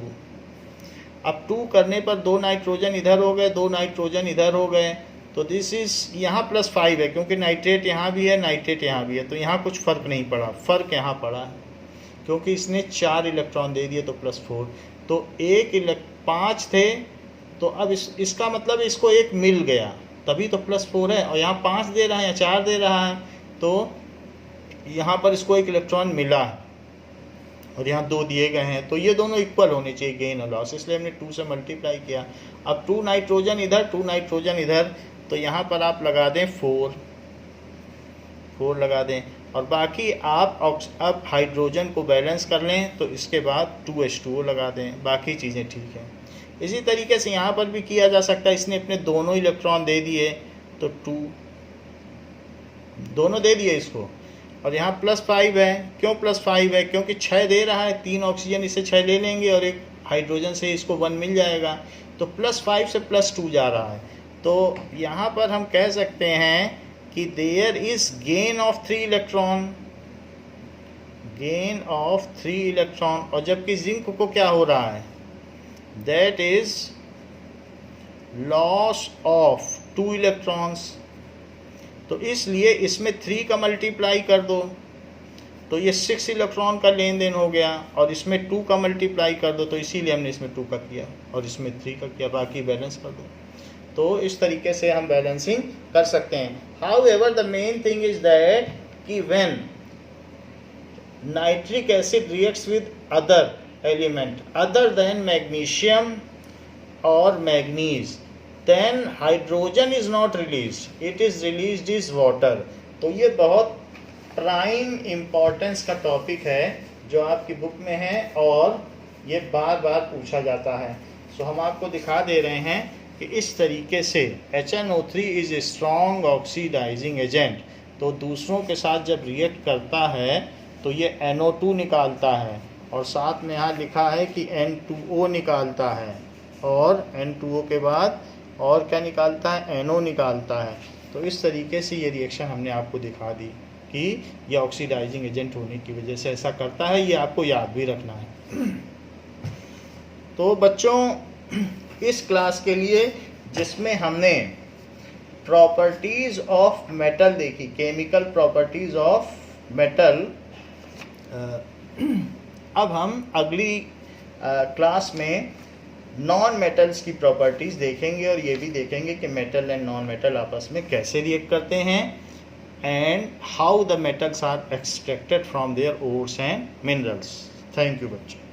अब 2 करने पर 2 नाइट्रोजन इधर हो गए, 2 नाइट्रोजन इधर हो गए, तो दिस इज़ यहाँ +5 है, क्योंकि नाइट्रेट यहाँ भी है, नाइट्रेट यहाँ भी है, तो यहाँ कुछ फ़र्क नहीं पड़ा। फ़र्क यहाँ पड़ा है क्योंकि इसने 4 इलेक्ट्रॉन दे दिए, तो +4, तो 5 थे, तो अब इसका मतलब इसको 1 मिल गया, तभी तो +4 है, और यहाँ 5 दे रहा है या 4 दे रहा है, तो यहाँ पर इसको 1 इलेक्ट्रॉन मिला है, और यहाँ 2 दिए गए हैं, तो ये दोनों इक्वल होने चाहिए गेन और लॉस, इसलिए हमने 2 से मल्टीप्लाई किया। अब 2 नाइट्रोजन इधर, 2 नाइट्रोजन इधर, तो यहाँ पर आप लगा दें 4 लगा दें, और बाकी आप अब हाइड्रोजन को बैलेंस कर लें, तो इसके बाद 2H2O लगा दें, बाकी चीज़ें ठीक हैं। इसी तरीके से यहाँ पर भी किया जा सकता है, इसने अपने दोनों इलेक्ट्रॉन दे दिए, तो 2 दोनों दे दिए इसको, और यहाँ +5 है। क्यों +5 है, क्योंकि 6 दे रहा है, 3 ऑक्सीजन इससे 6 ले लेंगे और 1 हाइड्रोजन से इसको 1 मिल जाएगा, तो +5 से +2 जा रहा है। तो यहाँ पर हम कह सकते हैं कि there is gain of 3 electron, gain of 3 electron, और जबकि जिंक को क्या हो रहा है, that is loss of 2 electrons. तो इसलिए इसमें 3 का मल्टीप्लाई कर दो, तो ये 6 इलेक्ट्रॉन का लेन देन हो गया, और इसमें 2 का मल्टीप्लाई कर दो, तो इसीलिए हमने इसमें 2 का किया और इसमें 3 का किया, बाकी बैलेंस कर दो। तो इस तरीके से हम बैलेंसिंग कर सकते हैं। However the main thing is that कि when nitric acid reacts with other element other than magnesium और manganese, then hydrogen is not released, it is released is water। तो ये बहुत प्राइम इम्पोर्टेंस का टॉपिक है जो आपकी बुक में है, और ये बार बार पूछा जाता है। सो हम आपको दिखा दे रहे हैं कि इस तरीके से HNO3 is a strong oxidising agent. तो दूसरों के साथ जब रिएक्ट करता है तो ये NO2 निकालता है, और साथ में यहाँ लिखा है कि N2O निकालता है, और N2O के बाद और क्या निकालता है, NO निकालता है। तो इस तरीके से ये रिएक्शन हमने आपको दिखा दी। कि ये ऑक्सीडाइजिंग एजेंट होने की वजह से ऐसा करता है, ये आपको याद भी रखना है। तो बच्चों, इस क्लास के लिए जिसमें हमने प्रॉपर्टीज़ ऑफ मेटल देखी, केमिकल प्रॉपर्टीज़ ऑफ मेटल, अब हम अगली क्लास में नॉन मेटल्स की प्रॉपर्टीज़ देखेंगे और ये भी देखेंगे कि मेटल एंड नॉन मेटल आपस में कैसे रिएक्ट करते हैं and how the metals are extracted from their ores and minerals. Thank you बच्चों।